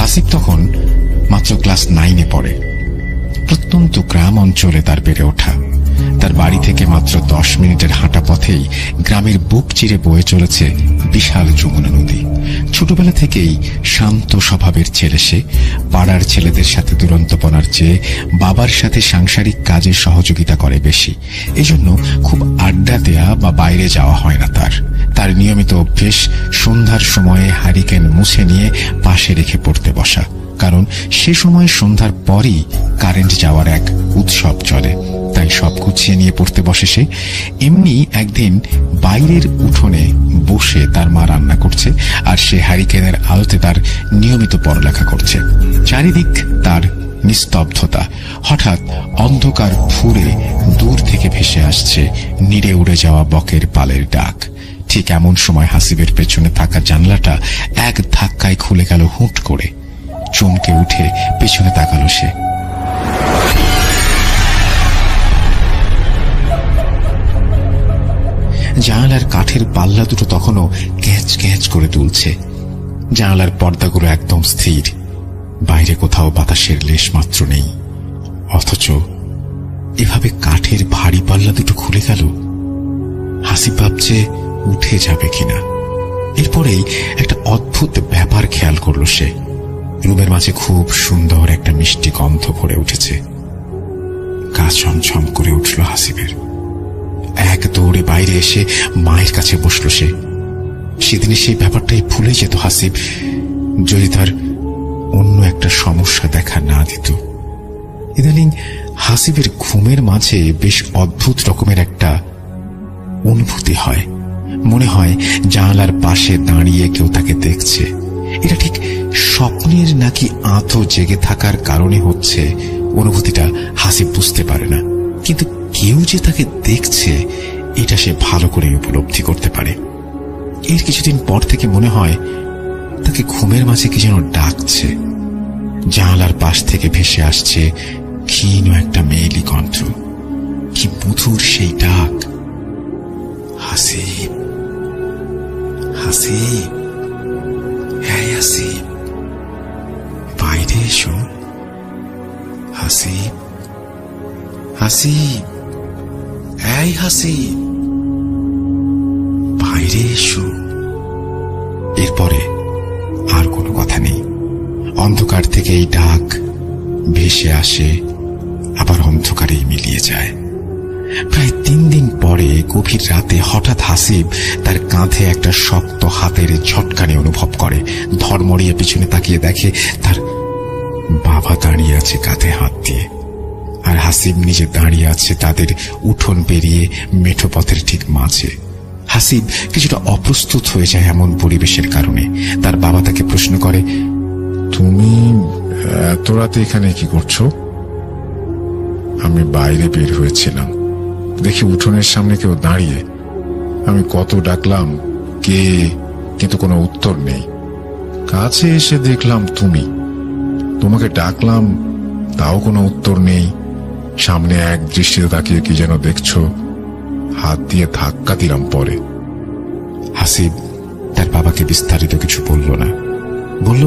হাসিব তখন মাত্র ক্লাস 9-এ পড়ে। প্রত্যন্ত গ্রাম অঞ্চলে তার বেড়ে ওঠা। তার বাড়ি থেকে মাত্র 10 মিনিটের হাঁটা পথেই গ্রামের বুক চিরে বয়ে চলেছে বিশাল যমুনা নদী। ছোটবেলা থেকেই শান্ত স্বভাবের ছেলে সে। পাড়ার ছেলেদের সাথে দুরন্তপনার চেয়ে বাবার সাথে সাংসারিক কাজে সহযোগিতা করে বেশি। এজন্য খুব আড্ডা দেয়া বা বাইরে যাওয়া হয় না তার। তার নিয়মিত অভ্যেস সন্ধ্যার সময়ে হারিকেন মুছে নিয়ে পাশে রেখে পড়তে বসা, কারণ সে সময় সন্ধ্যার পরই কারেন্ট যাওয়ার এক উৎসব চলে। তাই সব গুছিয়ে নিয়ে পড়তে বসে সে। এমনি একদিন বাইরের উঠোনে বসে তার মা রান্না করছে, আর সে হ্যারিকেনের আলোতে তার নিয়মিত পড়ালেখা করছে। চারিদিক তার নিস্তব্ধতা। হঠাৎ অন্ধকার ফুরে দূর থেকে ভেসে আসছে নিড়ে উড়ে যাওয়া বকের পালের ডাক। ঠিক এমন সময় হাসিবের পেছনে থাকা জানলাটা এক ধাক্কায় খুলে গেল হুট করে। চমকে উঠে পেছনে তাকালো সে। জানালার কাঠের পাল্লা দুটো তখনও ক্যাঁচ ক্যাঁচ করে দুলছে। জানালার পর্দাগুলো একদম স্থির, বাইরে কোথাও বাতাসের লেশ মাত্র নেই। অথচ এভাবে কাঠের ভারী পাল্লা দুটো খুলে গেল। হাসিব ভাবছে উঠে যাবে কিনা। এরপরেই একটা অদ্ভুত ব্যাপার খেয়াল করল সে। রুমের মাঝে খুব সুন্দর একটা মিষ্টি গন্ধ ভরে উঠেছে। গা ছমছম করে উঠল হাসিবের। এক দৌড়ে বাইরে এসে মায়ের কাছে বসল সে। সেদিনে সেই ব্যাপারটাই ভুলে যেত হাসিব, যদি তার অন্য একটা সমস্যা দেখা না দিত। ইদানিং হাসিবের ঘুমের মাঝে বেশ অদ্ভুত রকমের একটা অনুভূতি হয়। মনে হয় জানালার পাশে দাঁড়িয়ে কেউ তাকে দেখছে। এটা ঠিক স্বপ্নের নাকি আঁতো জেগে থাকার কারণে হচ্ছে, অনুভূতিটা হাসিব বুঝতে পারে না। কিন্তু কেউ যে তাকে দেখছে এটা সে ভালো করে উপলব্ধি করতে পারে। এর কিছুদিন পর থেকে মনে হয় তাকে ঘুমের মাঝে কি যেন ডাকছে। জানালার পাশ থেকে ভেসে আসছে ক্ষীণ একটা মেয়েলি কণ্ঠ। কি মধুর সেই ডাক! হাসিব, হাসিব, হ্যাঁ হাসিব, বাইরে এসো। হাসিব, হাসিব, এই হাসিব, বাইরে এসো। এরপরে আর কোনো কথা নেই। অন্ধকার থেকে এই ডাক ভেসে আসে, আবার অন্ধকারেই মিলিয়ে যায়। প্রায় 3 দিন পরে গভীর রাতে হঠাৎ হাসিব তার কাঁধে একটা শক্ত হাতের ঝটকানি অনুভব করে। ধড়মড়িয়ে পিছনে তাকিয়ে দেখে তার বাবা দাঁড়িয়ে আছে কাঁধে হাত দিয়ে, আর হাসিব নিজে দাঁড়িয়ে আছে তাদের উঠোন পেরিয়ে মেঠো পথের ঠিক মাঝে। হাসিব কিছুটা অপ্রস্তুত হয়ে যায় এমন পরিবেশের কারণে। তার বাবা তাকে প্রশ্ন করে, তুমি এত রাতে এখানে কি করছো? আমি বাইরে বের হয়েছিলাম, দেখি উঠোনের সামনে কেউ দাঁড়িয়ে। আমি কত ডাকলাম কে, কিন্তু কোনো উত্তর নেই। কাছে এসে দেখলাম তুমি। তোমাকে ডাকলাম, তাও কোনো উত্তর নেই। সামনে এক দৃষ্টিতে তাকিয়ে কি যেন দেখছো। হাত দিয়ে ধাক্কা দিলাম পরে। হাসিব তার বাবাকে বিস্তারিত কিছু বলল না। বলল,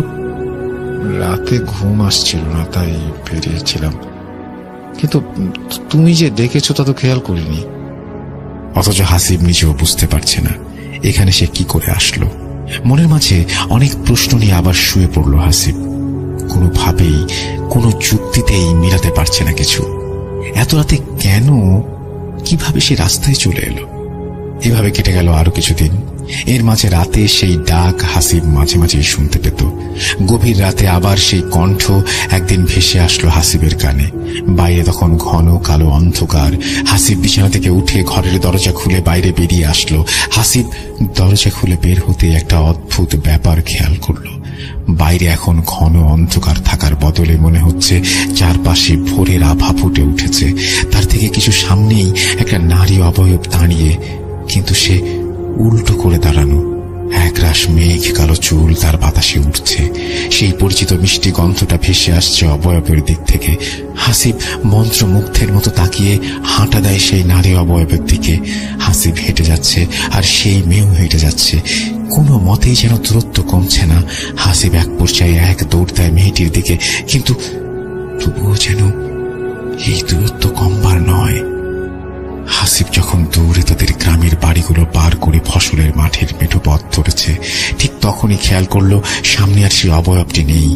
রাতে ঘুম আসছিল না, তাই বেরিয়েছিলাম। কিন্তু তুমি যে ডেকেছো তা তো খেয়াল করিনি। অথচ হাসিব নিজেও বুঝতে পারছে না এখানে সে কি করে আসলো। মনের মাঝে অনেক প্রশ্ন নিয়ে আবার শুয়ে পড়ল হাসিব। কোনোভাবেই, কোনো যুক্তিতেই মিলাতে পারছে না কিছু। এত রাতে কেন, কিভাবে সে রাস্তায় চলে এলো? এভাবে কেটে গেল আরো কিছুদিন। এর মাঝে রাতে সেই ডাক হাসিব মাঝে মাঝেই শুনতে পেত। গভীর রাতে আবার সেই কণ্ঠ একদিন ভেসে আসলো হাসিবের কানে। বাইরে তখন ঘন কালো অন্ধকার। হাসিব বিছানা থেকে উঠে ঘরের দরজা খুলে বাইরে বেরিয়ে আসলো। হাসিব দরজা খুলে বের হতে একটা অদ্ভুত ব্যাপার খেয়াল করলো। বাইরে এখন ঘন অন্ধকার থাকার বদলে মনে হচ্ছে চারপাশে ভোরের আভা ফুটে উঠেছে। তার থেকে কিছু সামনেই একটা নারী অবয়ব দাঁড়িয়ে, কিন্তু সে উল্টো করে দাঁড়ানো। একরাশ মেঘ কালো চুল তার বাতাসে উঠছে। সেই পরিচিত মিষ্টি গন্ধটা ভেসে আসছে অবয়বের দিক থেকে। হাসিব মন্ত্রমুগ্ধের মতো তাকিয়ে হাঁটা দেয় সেই নারী অবয়বের দিকে। হাসিব হেঁটে যাচ্ছে, আর সেই মেয়েও হেঁটে যাচ্ছে। কোনো মতেই যেন দূরত্ব কমছে না। হাসিব এক পর্যায়ে এক দৌড় দেয় মেয়েটির দিকে, কিন্তু তবুও যেন এই দূরত্ব কমবার নয়। হাসিব যখন দৌড়ে তাদের গ্রামের বাড়িগুলো পার করে ফসলের মাঠের মেঠো পথ ধরেছে, ঠিক তখনই খেয়াল করলো সামনে আর সেই অবয়বটি নেই।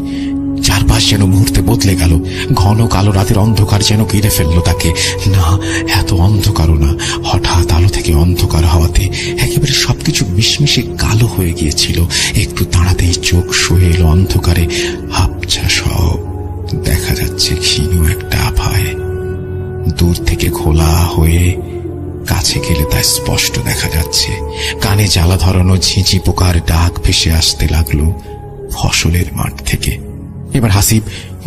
চারপাশ যেন মুহূর্তে বদলে গেল। ঘন কালো রাতের অন্ধকার যেন ঘিরে ফেললো তাকে। না, এত অন্ধকারও না, হঠাৎ আলো থেকে অন্ধকার হওয়াতে একেবারে সবকিছু মিশমিশে কালো হয়ে গিয়েছিল। একটু দাঁড়াতেই চোখ সয়ে এলো অন্ধকারে। আবছা সব দেখা যাচ্ছে ক্ষীণ একটা আভায়। দূর থেকে খোলা হয়ে কাছে গেলে তা স্পষ্ট দেখা যাচ্ছে। কানে জ্বালা ধরানো ঝিঁঝি পোকার ডাক ভেসে আসতে লাগলো ফসলের মাঠ থেকে। এবার হাসিব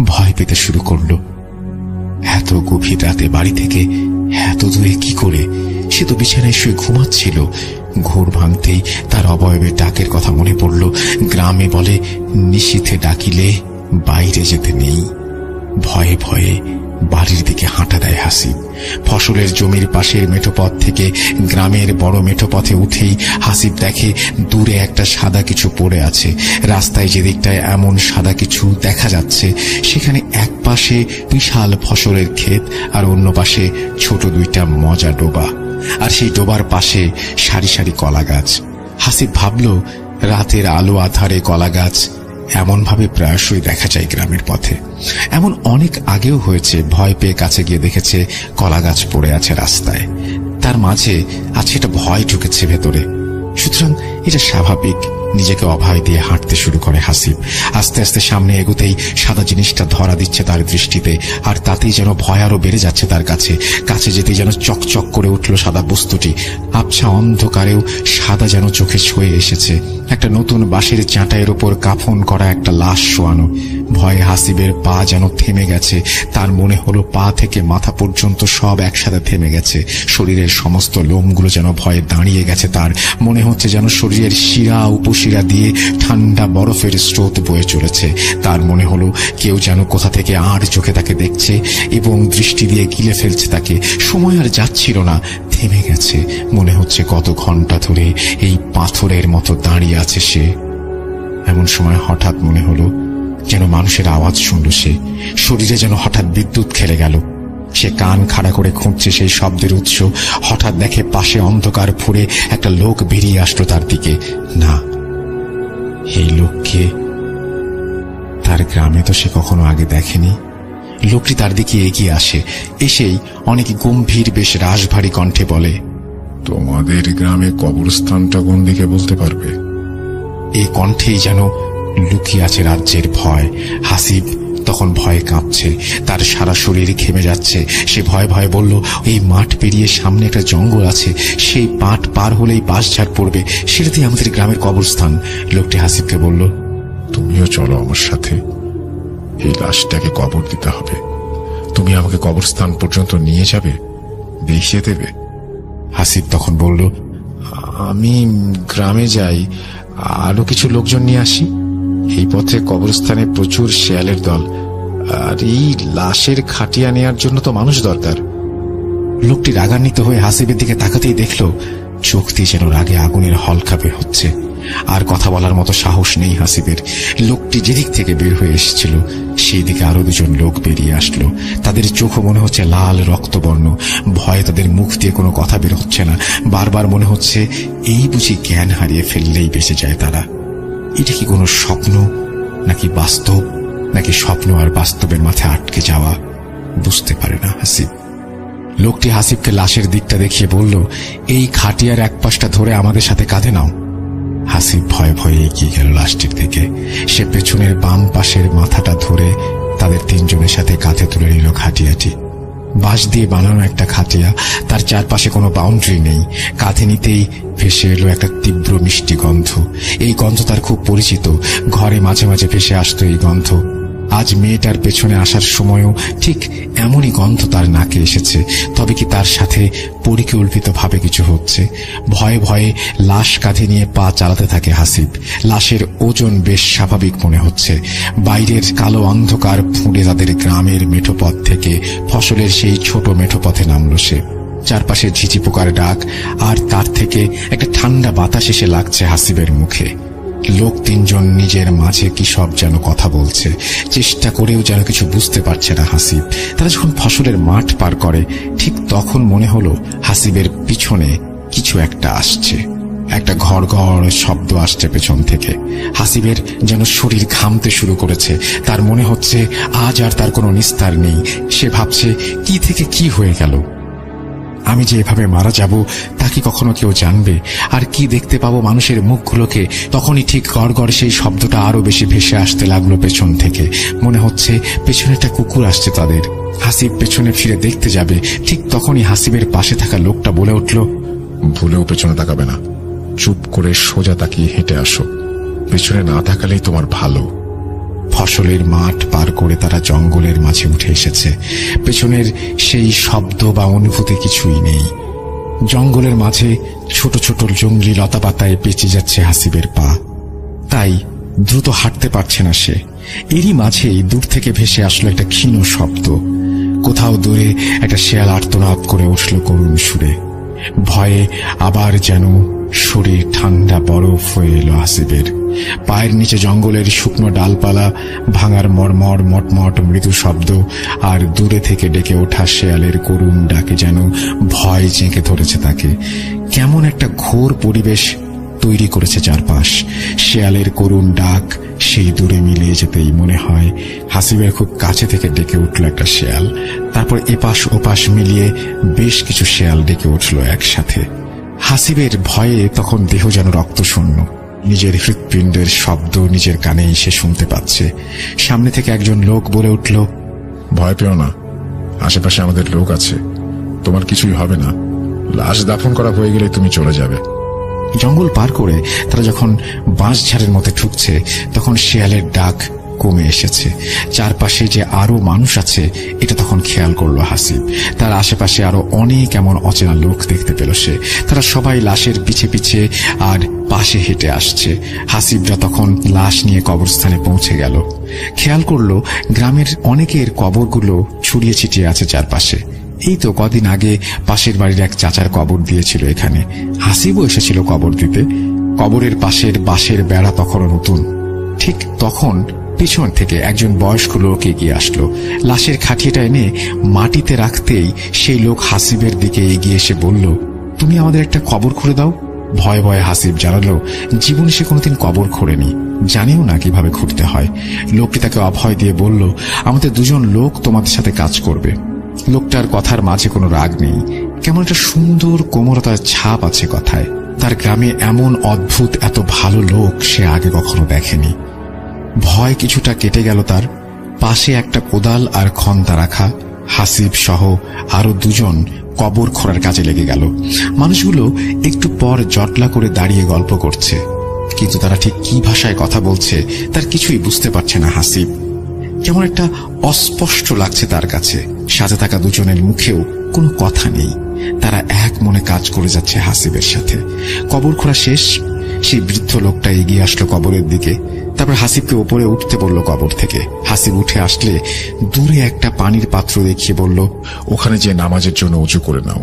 ভয় পেতে শুরু করলো। এত গভীর রাতে বাড়ি থেকে এত দূরে কি করে? সে তো বিছানায় শুয়ে ঘুমাচ্ছিল। ঘোর ভাঙতেই তার অবয়বের ডাকের কথা মনে পড়ল। গ্রামে বলে, নিশীথে ডাকিলে বাইরে যেতে নেই। ভয়ে ভয়ে বাড়ির দিকে হাঁটা দেয় হাসিব। ফসলের জমির পাশের মেঠোপথ থেকে গ্রামের বড় মেঠোপথে উঠেই হাসিব দেখে দূরে একটা সাদা কিছু পড়ে আছে। রাস্তায় যে দিকটায় এমন সাদা কিছু দেখা যাচ্ছে, সেখানে এক পাশে বিশাল ফসলের ক্ষেত আর অন্য পাশে ছোট দুইটা মজা ডোবা, আর সেই ডোবার পাশে সারি সারি কলা গাছ। হাসিব ভাবল, রাতের আলো আধারে কলা গাছ এমন ভাবে প্রায়শই দেখা যায় গ্রামের পথে। এমন অনেক আগেও হয়েছে। ভয় পেয়ে কাছে গিয়ে দেখেছে কলা গাছ পড়ে আছে রাস্তায়। তার মাঝে আজকে একটা ভয় ঢুকেছে ভেতরে। সুতরাং এটা স্বাভাবিক। নিজেকে অভয় দিয়ে হাঁটতে শুরু করে হাসিব। আস্তে আস্তে সামনে এগোতেই সাদা জিনিসটা ধরা দিচ্ছে তার দৃষ্টিতে, আর তাতেই যেন ভয় আরো বেড়ে যাচ্ছে তার কাছে। কাছে যেতেই যেন চকচক করে উঠল সাদা বস্তুটি। আবছা অন্ধকারেও সাদা যেন চোখে ছুঁয়ে এসেছে। একটা নতুন বাঁশের চাটাইয়ের ওপর কাফন করা একটা লাশ শোয়ানো। ভয়ে হাসিবের পা যেন থেমে গেছে। তার মনে হলো পা থেকে মাথা পর্যন্ত সব একসাথে থেমে গেছে। শরীরের সমস্ত লোমগুলো যেন ভয়ে দাঁড়িয়ে গেছে। তার মনে হচ্ছে যেন শরীরের শিরা উপশিরা দিয়ে ঠান্ডা বরফের স্রোত বয়ে চলেছে। তার মনে হলো কেউ যেন কোথা থেকে আর চোখে তাকে দেখছে এবং দৃষ্টি দিয়ে গিলে ফেলছে তাকে। সময় আর যাচ্ছিল না, থেমে গেছে। মনে হচ্ছে কত ঘন্টা ধরে এই পাথরের মতো দাঁড়িয়ে আছে সে। এমন সময় হঠাৎ মনে হলো যেন মানুষের আওয়াজ শুনল সে। শরীরে যেন হঠাৎ বিদ্যুৎ খেলে গেল। সে কান খাড়া করে খুঁজছে সেই শব্দের উৎস। হঠাৎ দেখে পাশে অন্ধকার ফুঁড়ে একটা লোক বেরিয়ে আসলো তার দিকে। না, এই লোককে তার গ্রামে তো সে কখনো আগে দেখেনি। লোকটি তার দিকে এগিয়ে আসে। এসেই অনেক গম্ভীর, বেশ রাশভারী কণ্ঠে বলে, তোমাদের গ্রামে কবরস্থানটা কোন দিকে বলতে পারবে? এই কণ্ঠেই যেন লুকিয়ে আছে রাজ্যের ভয়। হাসিব তখন ভয়ে কাঁপছে। তার সারা শরীর ঘেমে যাচ্ছে। সে ভয়ে ভয়ে বলল, এই মাঠ পেরিয়ে সামনে একটা জঙ্গল আছে। সেই পাট পার হলেই বাঁশঝাড় পড়বে, সেটাতেই আমাদের গ্রামের কবরস্থান। লোকটি হাসিবকে বলল, তুমিও চলো আমার সাথে। এই লাশটাকে কবর দিতে হবে। তুমি আমাকে কবরস্থান পর্যন্ত নিয়ে যাবে, দেখিয়ে দেবে। হাসিব তখন বলল, আমি গ্রামে যাই, আরো কিছু লোকজন নিয়ে আসি। এই পথে কবরস্থানে প্রচুর শেয়ালের দল, আর এই লাশের খাটিয়া নেয়ার জন্য তো মানুষ দরকার। লোকটি রাগান্বিত হয়ে হাসিবের দিকে তাকাতেই দেখল চোখ দিয়ে যেন রাগে আগুনের হলকা বের হচ্ছে। আর কথা বলার মতো সাহস নেই হাসিবের। লোকটি যেদিক থেকে বের হয়ে এসেছিল সেই দিকে আরো দুজন লোক বেরিয়ে আসলো। তাদের চোখও মনে হচ্ছে লাল রক্তবর্ণ। ভয়ে তাদের মুখ দিয়ে কোনো কথা বের হচ্ছে না। বারবার মনে হচ্ছে এই বুঝি জ্ঞান হারিয়ে ফেললেই বেঁচে যায় তারা। এটা কি কোনো স্বপ্ন নাকি বাস্তব, নাকি স্বপ্ন আর বাস্তবের মাথায় আটকে যাওয়া, বুঝতে পারে না হাসিব। লোকটি হাসিবকে লাশের দিকটা দেখিয়ে বলল, এই খাটিয়ার এক পাশটা ধরে আমাদের সাথে কাঁধে নাও। হাসিব ভয়ে ভয়ে এগিয়ে গেল লাশটির দিকে। সে পেছনের বাম পাশের মাথাটা ধরে তাদের তিনজনের সাথে কাঁধে তুলে নিল খাটিয়াটি। বাঁশ দিয়ে বানানো একটা খাটিয়া, তার চারপাশে কোনো বাউন্ডারি নেই। কাঁধে নিতেই ভেসে এলো একটা তীব্র মিষ্টি গন্ধ। এই গন্ধ তার খুব পরিচিত। ঘরে মাঝে মাঝে ভেসে আসতো এই গন্ধ। আজ মেয়েটার পেছনে আসার সময়ও ঠিক এমনই গন্ধ তার নাকে এসেছে। তবে কি তার সাথে পরিকল্পিতভাবে কিছু হচ্ছে? ভয়ে ভয়ে লাশ কাঁধে নিয়ে পা চালাতে থাকে হাসিব। লাশের ওজন বেশ স্বাভাবিক মনে হচ্ছে। বাইরের কালো অন্ধকার ফুঁড়ে তাদের গ্রামের মেঠোপথ থেকে ফসলের সেই ছোট মেঠোপথে নামল সে। চারপাশে ঝিঝি পোকার ডাক, আর তার থেকে একটা ঠান্ডা বাতাস এসে লাগছে হাসিবের মুখে। লোক তিনজন নিজের মাঝে কি সব যেন কথা বলছে, চেষ্টা করেও যেন কিছু বুঝতে পারছে না হাসিব। তারা যখন ফসলের মাঠ পার করে, ঠিক তখন মনে হলো হাসিবের পিছনে কিছু একটা আসছে। একটা ঘর ঘর শব্দ আসছে পেছন থেকে। হাসিবের যেন শরীর ঘামতে শুরু করেছে। তার মনে হচ্ছে আজ আর তার কোনো নিস্তার নেই। সে ভাবছে, কি থেকে কি হয়ে গেল? আমি যে এভাবে মারা যাব তা কি কখনো কেউ জানবে? আর কি দেখতে পাবো মানুষের মুখগুলোকে? তখনই ঠিক গড় গড় সেই শব্দটা আরো বেশি ভেসে আসতে লাগলো পেছন থেকে। মনে হচ্ছে পেছনে একটা কুকুর আসছে তাদের। হাসিব পেছনে ফিরে দেখতে যাবে, ঠিক তখনই হাসিবের পাশে থাকা লোকটা বলে উঠল, ভুলেও পেছনে তাকাবে না, চুপ করে সোজা তাকিয়ে হেঁটে আসো, পেছনে না তাকালেই তোমার ভালো। ফসলের মাঠ পার করে তারা জঙ্গলের মাঝে উঠে এসেছে। পেছনের সেই শব্দ বা অনুভূতি কিছুই নেই। জঙ্গলের মাঝে ছোট ছোট জঙ্গলি লতাপাতায় পেঁচে যাচ্ছে হাসিবের পা, তাই দ্রুত হাঁটতে পারছে না সে। এরই মাঝেই দূর থেকে ভেসে আসলো একটা ক্ষীণ শব্দ। কোথাও দূরে একটা শেয়াল আর্তনাদ করে উঠল করুণ সুরে। ভয়ে আবার যেন শরীর ঠান্ডা বরফ হয়ে এলো হাসিবের। পায়ের নিচে জঙ্গলের শুকনো ডালপালা ভাঙার মর্মর মটমট মৃদু শব্দ, আর দূরে থেকে ডেকে ওঠা শেয়ালের করুণ ডাকে যেন ভয় চেঁকে ধরেছে তাকে। কেমন একটা ঘোর পরিবেশ তৈরি করেছে চারপাশ। শেয়ালের করুণ ডাক সেই দূরে মিলিয়ে যেতেই মনে হয় হাসিবের খুব কাছে থেকে ডেকে উঠল একটা শেয়াল। তারপর এপাশ ওপাশ মিলিয়ে বেশ কিছু শেয়াল ডেকে উঠল একসাথে। হাসিবের ভয়ে তখন দেহ যেন রক্তশূন্য। নিজের হৃৎপিণ্ডের শব্দ নিজের কানেই সে শুনতে পাচ্ছে। সামনে থেকে একজন লোক বলে উঠল, ভয় পেও না, আশেপাশে আমাদের লোক আছে, তোমার কিছুই হবে না, লাশ দাফন করা হয়ে গেলে তুমি চলে যাবে। জঙ্গল পার করে তারা যখন বাঁশঝাড়ের মধ্যে ঢুকছে, তখন শেয়ালের ডাক কমে এসেছে। চারপাশে যে আরো মানুষ আছে এটা তখন খেয়াল করলো হাসিব। তার আশেপাশে আরো অনেক এমন অচেনা লোক দেখতে পেল সে। তারা সবাই লাশের পিছে পিছে আর পাশে হেঁটে আসছে। হাসিবরা তখন লাশ নিয়ে কবরস্থানে পৌঁছে গেল। খেয়াল করলো গ্রামের অনেকের কবরগুলো ছড়িয়ে ছিটিয়ে আছে চারপাশে। এই তো কদিন আগে পাশের বাড়ির এক চাচার কবর দিয়েছিল এখানে। হাসিবও এসেছিল কবর দিতে। কবরের পাশের বাঁশের বেড়া তখনও নতুন। ঠিক তখন পিছন থেকে একজন বয়স্ক লোক এগিয়ে আসলো। লাশের খাটিয়াটা এনে মাটিতে রাখতেই সেই লোক হাসিবের দিকে এগিয়ে এসে বলল, তুমি আমাদের একটা কবর খুঁড়ে দাও। ভয়ে ভয়ে হাসিব জানালো জীবনে সে কোনোদিন কবর খোঁড়েনি, জানেও না কিভাবে খুঁড়তে হয়। লোকটি তাকে অভয় দিয়ে বলল, আমাদের দুজন লোক তোমাদের সাথে কাজ করবে। লোকটার কথার মাঝে কোনো রাগ নেই, কেমন একটা সুন্দর কোমলতার ছাপ আছে কথায়। তার গ্রামে এমন অদ্ভুত এত ভালো লোক সে আগে কখনো দেখেনি। ভয় কিছুটা কেটে গেল তার। পাশে একটা কোদাল আর খন্তা রাখা। হাসিব সহ আরো দুজন কবর খোঁড়ার কাজে লেগে গেল। মানুষগুলো একটু পর জটলা করে দাঁড়িয়ে গল্প করছে, কিন্তু তারা ঠিক কি ভাষায় কথা বলছে তার কিছুই বুঝতে পারছে না হাসিব। কেমন একটা অস্পষ্ট লাগছে তার কাছে। সাথে থাকা দুজনের মুখেও কোনো কথা নেই। তারা এক মনে কাজ করে যাচ্ছে হাসিবের সাথে। কবর খোঁড়া শেষ। সেই বৃদ্ধ লোকটা এগিয়ে আসলো কবরের দিকে। তারপর হাসিবকে উপরে উঠতে বলল কবর থেকে। হাসিব উঠে আসলে দূরে একটা পানির পাত্র দেখিয়ে বলল, ওখানে যে নামাজের জন্য উঁচু করে নাও,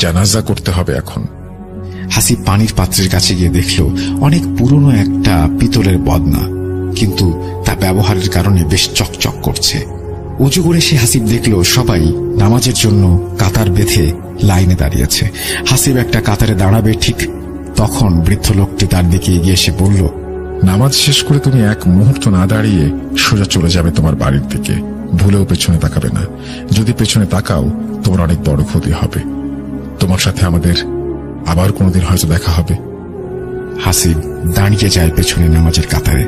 জানাজা করতে হবে এখন। হাসিব পানির পাত্রের কাছে গিয়ে দেখল অনেক পুরনো একটা পিতলের বদনা, কিন্তু তা ব্যবহারের কারণে বেশ চকচক করছে। উঁচু করে সে হাসিব দেখল সবাই নামাজের জন্য কাতার বেঁধে লাইনে দাঁড়িয়েছে। হাসিব একটা কাতারে দাঁড়াবে ঠিক তখন বৃদ্ধ লোকটি তার দিকে এগিয়ে এসে বলল, নামাজ শেষ করে তুমি এক মুহূর্ত না দাঁড়িয়ে সোজা চলে যাবে তোমার বাড়ির দিকে। ভুলেও পেছনে তাকাবে না। যদি পেছনে তাকাও তোমার অনেক বড় ক্ষতি হবে। তোমার সাথে আমাদের আবার কোনোদিন হয়তো দেখা হবে। হাসিব দাঁড়িয়ে যায় পেছনে নামাজের কাতারে।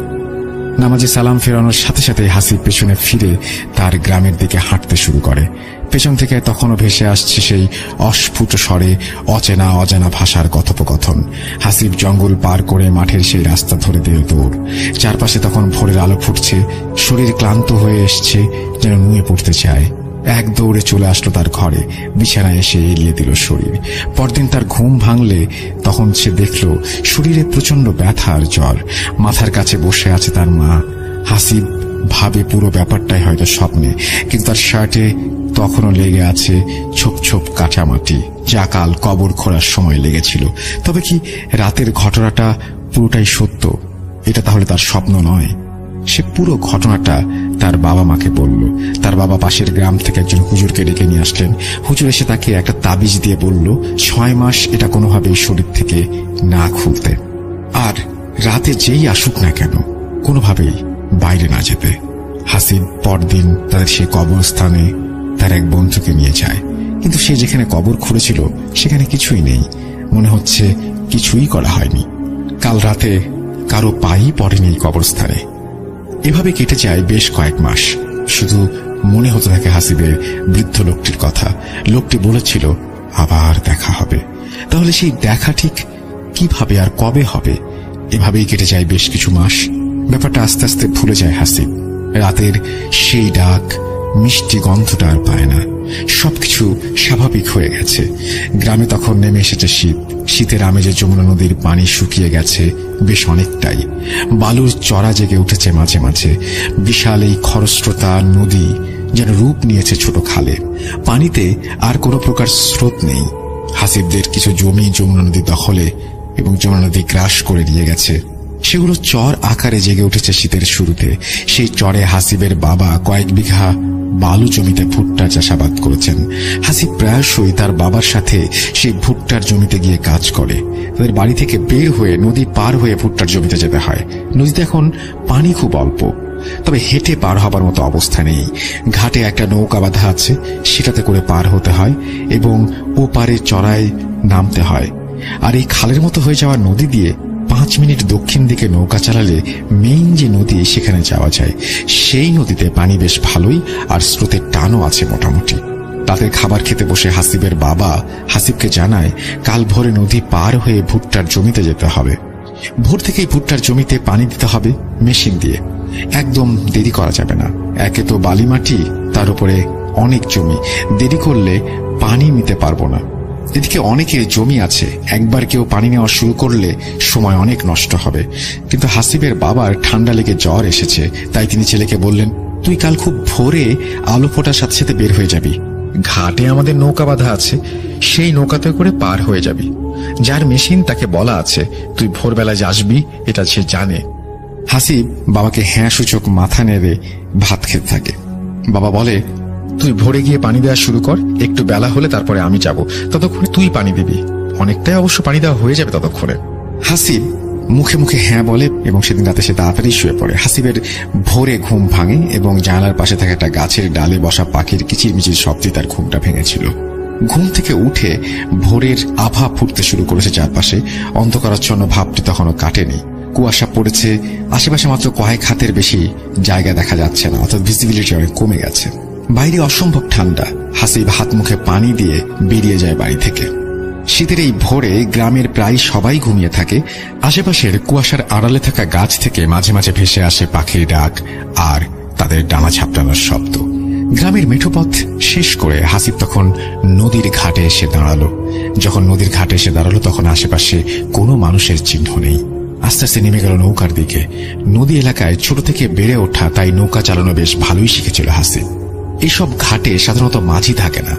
নামাজে সালাম ফেরানোর সাথে সাথে হাসিব পেছনে ফিরে তার গ্রামের দিকে হাঁটতে শুরু করে। পেছন থেকে তখনও ভেসে আসছে সেই অস্ফুট স্বরে অচেনা অজানা ভাষার কথোপকথন। হাসিব জঙ্গল পার করে মাঠের সেই রাস্তা ধরে দিল দৌড়। চারপাশে তখন ভোরের আলো ফুটছে। শরীর ক্লান্ত হয়ে এসছে, যেন নুয়ে পড়তে চায়। এক দৌড়ে চলে আসলো তার ঘরে। বিছানায় এসে এলিয়ে দিল শরীর। পরদিন তার ঘুম ভাঙলে তখন সে দেখল শরীরে প্রচন্ড ব্যথা আর জ্বর। মাথার কাছে বসে আছে তার মা। হাসিব ভাবে পুরো ব্যাপারটাই হয়তো স্বপ্নে, কিন্তু তার শার্টে তখনও লেগে আছে ছোপ ছোপ কাঁচামাটি, যা কাল কবর খোঁড়ার সময় লেগেছিল। তবে কি রাতের ঘটনাটা পুরোটাই সত্য? এটা তাহলে তার স্বপ্ন নয়। সে পুরো ঘটনাটা তার বাবা মাকে বলল। তার বাবা পাশের গ্রাম থেকে একজন হুজুরকে ডেকে নিয়ে আসলেন। হুজুর এসে তাকে একটা তাবিজ দিয়ে বলল 6 মাস এটা কোনোভাবেই শরীর থেকে না খুলতে, আর রাতে যেই আসুক না কেন কোনোভাবেই বাইরে না যেতে। হাসিব পরদিন তাদের সে কবরস্থানে তার এক বন্ধুকে নিয়ে যায়, কিন্তু সে যেখানে কবর খুঁড়েছিল সেখানে কিছুই নেই। মনে হচ্ছে কিছুই করা হয়নি। কাল রাতে কারো পাই পড়েনি কবরস্থানে। এভাবে কেটে যায় বেশ কয়েক মাস। শুধু মনে হতে থাকে হাসিবের বৃদ্ধ লোকটির কথা। লোকটি বলেছিল আবার দেখা হবে। তাহলে সেই দেখা ঠিক কিভাবে আর কবে হবে? এভাবেই কেটে যায় বেশ কিছু মাস। ব্যাপারটা আস্তে আস্তে ভুলে যায় হাসিব। রাতের সেই ডাক, মিষ্টি গন্ধটা আর পায় না। সবকিছু স্বাভাবিক হয়ে গেছে। গ্রামে তখন নেমে এসেছে শীত। শীতের আমেজে যমুনা নদীর পানি শুকিয়ে গেছে বেশ অনেকটাই। বালুর চড়া জেগে উঠেছে মাঝে মাঝে। বিশাল এই খরস্রোতা নদী যেন রূপ নিয়েছে ছোট খালে। পানিতে আর কোনো প্রকার স্রোত নেই। হাসিবদের কিছু জমি যমুনা নদী দখলে এবং যমুনা নদী গ্রাস করে নিয়ে গেছে। সেগুলো চর আকারে জেগে উঠেছে শীতের শুরুতে। সেই চরে হাসিবের বাবা কয়েক বিঘা বালু জমিতে ভুট্টা চাষাবাদ করেছেন। হাসিব প্রায়শই তার বাবার সাথে সেই ভুট্টার জমিতে গিয়ে কাজ করে। তাদের বাড়ি থেকে বের হয়ে নদী পার হয়ে ভুট্টার জমিতে যেতে হয়। নদীতে এখন পানি খুব অল্প, তবে হেঁটে পার হবার মতো অবস্থা নেই। ঘাটে একটা নৌকা বাঁধা আছে, সেটাতে করে পার হতে হয় এবং ও পারে চড়ায় নামতে হয়। আর এই খালের মতো হয়ে যাওয়া নদী দিয়ে 5 মিনিট দক্ষিণ দিকে নৌকা চালালে মেইন যে নদী সেখানে যাওয়া যায়। সেই নদীতে পানি বেশ ভালোই, আর স্রোতের টানও আছে মোটামুটি। রাতের খাবার খেতে বসে হাসিবের বাবা হাসিবকে জানায় কাল ভোরে নদী পার হয়ে ভুট্টার জমিতে যেতে হবে। ভোর থেকেই ভুট্টার জমিতে পানি দিতে হবে মেশিন দিয়ে। একদম দেরি করা যাবে না। একে তো বালি মাটি, তার উপরে অনেক জমি। দেরি করলে পানি নিতে পারবো না। এদিকে অনেকের জমি আছে, একবার কেউ পানি নেওয়া শুরু করলে সময় অনেক নষ্ট হবে। কিন্তু হাসিবের বাবার ঠান্ডা লেগে জ্বর এসেছে, তাই তিনি ছেলেকে বললেন তুই কাল খুব ভোরে আলো ফোটার সাথে সাথে বের হয়ে যাবি। ঘাটে আমাদের নৌকা বাঁধা আছে, সেই নৌকাতে করে পার হয়ে যাবি। যার মেশিন তাকে বলা আছে তুই ভোরবেলায় আসবি, এটা সে জানে। হাসিব বাবাকে হ্যাঁ সূচক মাথা নেড়ে ভাত খেতে থাকে। বাবা বলে তুই ভোরে গিয়ে পানি দেওয়া শুরু কর, একটু বেলা হলে তারপরে আমি যাব, ততক্ষণে তুই পানি দিবি। অনেকটাই অবশ্য পানি দেওয়া হয়ে যাবে ততক্ষণে। হাসিব মুখে মুখে হ্যাঁ বলে এবং সেদিন রাতে সে তাড়াতাড়ি শুয়ে পড়ে। হাসিবের ভোরে ঘুম ভাঙে এবং জানালার পাশে থাকা একটা গাছের ডালে বসা পাখির কিচিরমিচির শব্দে তার ঘুমটা ভেঙেছিল। ঘুম থেকে উঠে ভোরের আভা ফুটতে শুরু করেছে চারপাশে। অন্ধকারাচ্ছন্ন ভাবটি তখনও কাটেনি। কুয়াশা পড়েছে, আশেপাশে মাত্র কয়েক হাতের বেশি জায়গা দেখা যাচ্ছে না, অর্থাৎ ভিজিবিলিটি অনেক কমে গেছে। বাইরে অসম্ভব ঠান্ডা। হাসিব হাত মুখে পানি দিয়ে বেরিয়ে যায় বাড়ি থেকে। শীতের এই ভোরে গ্রামের প্রায় সবাই ঘুমিয়ে থাকে। আশেপাশের কুয়াশার আড়ালে থাকা গাছ থেকে মাঝে মাঝে ভেসে আসে পাখির ডাক আর তাদের ডানা ঝাপটানোর শব্দ। গ্রামের মেঠোপথ শেষ করে হাসিব তখন নদীর ঘাটে এসে দাঁড়ালো। যখন নদীর ঘাটে এসে দাঁড়ালো তখন আশেপাশে কোনো মানুষের চিহ্ন নেই। আস্তে আস্তে নেমে গেল নৌকার দিকে। নদী এলাকায় ছোট থেকে বেড়ে ওঠা, তাই নৌকা চালানো বেশ ভালোই শিখেছিল হাসিব। এইসব ঘাটে সাধারণত মাঝি থাকে না।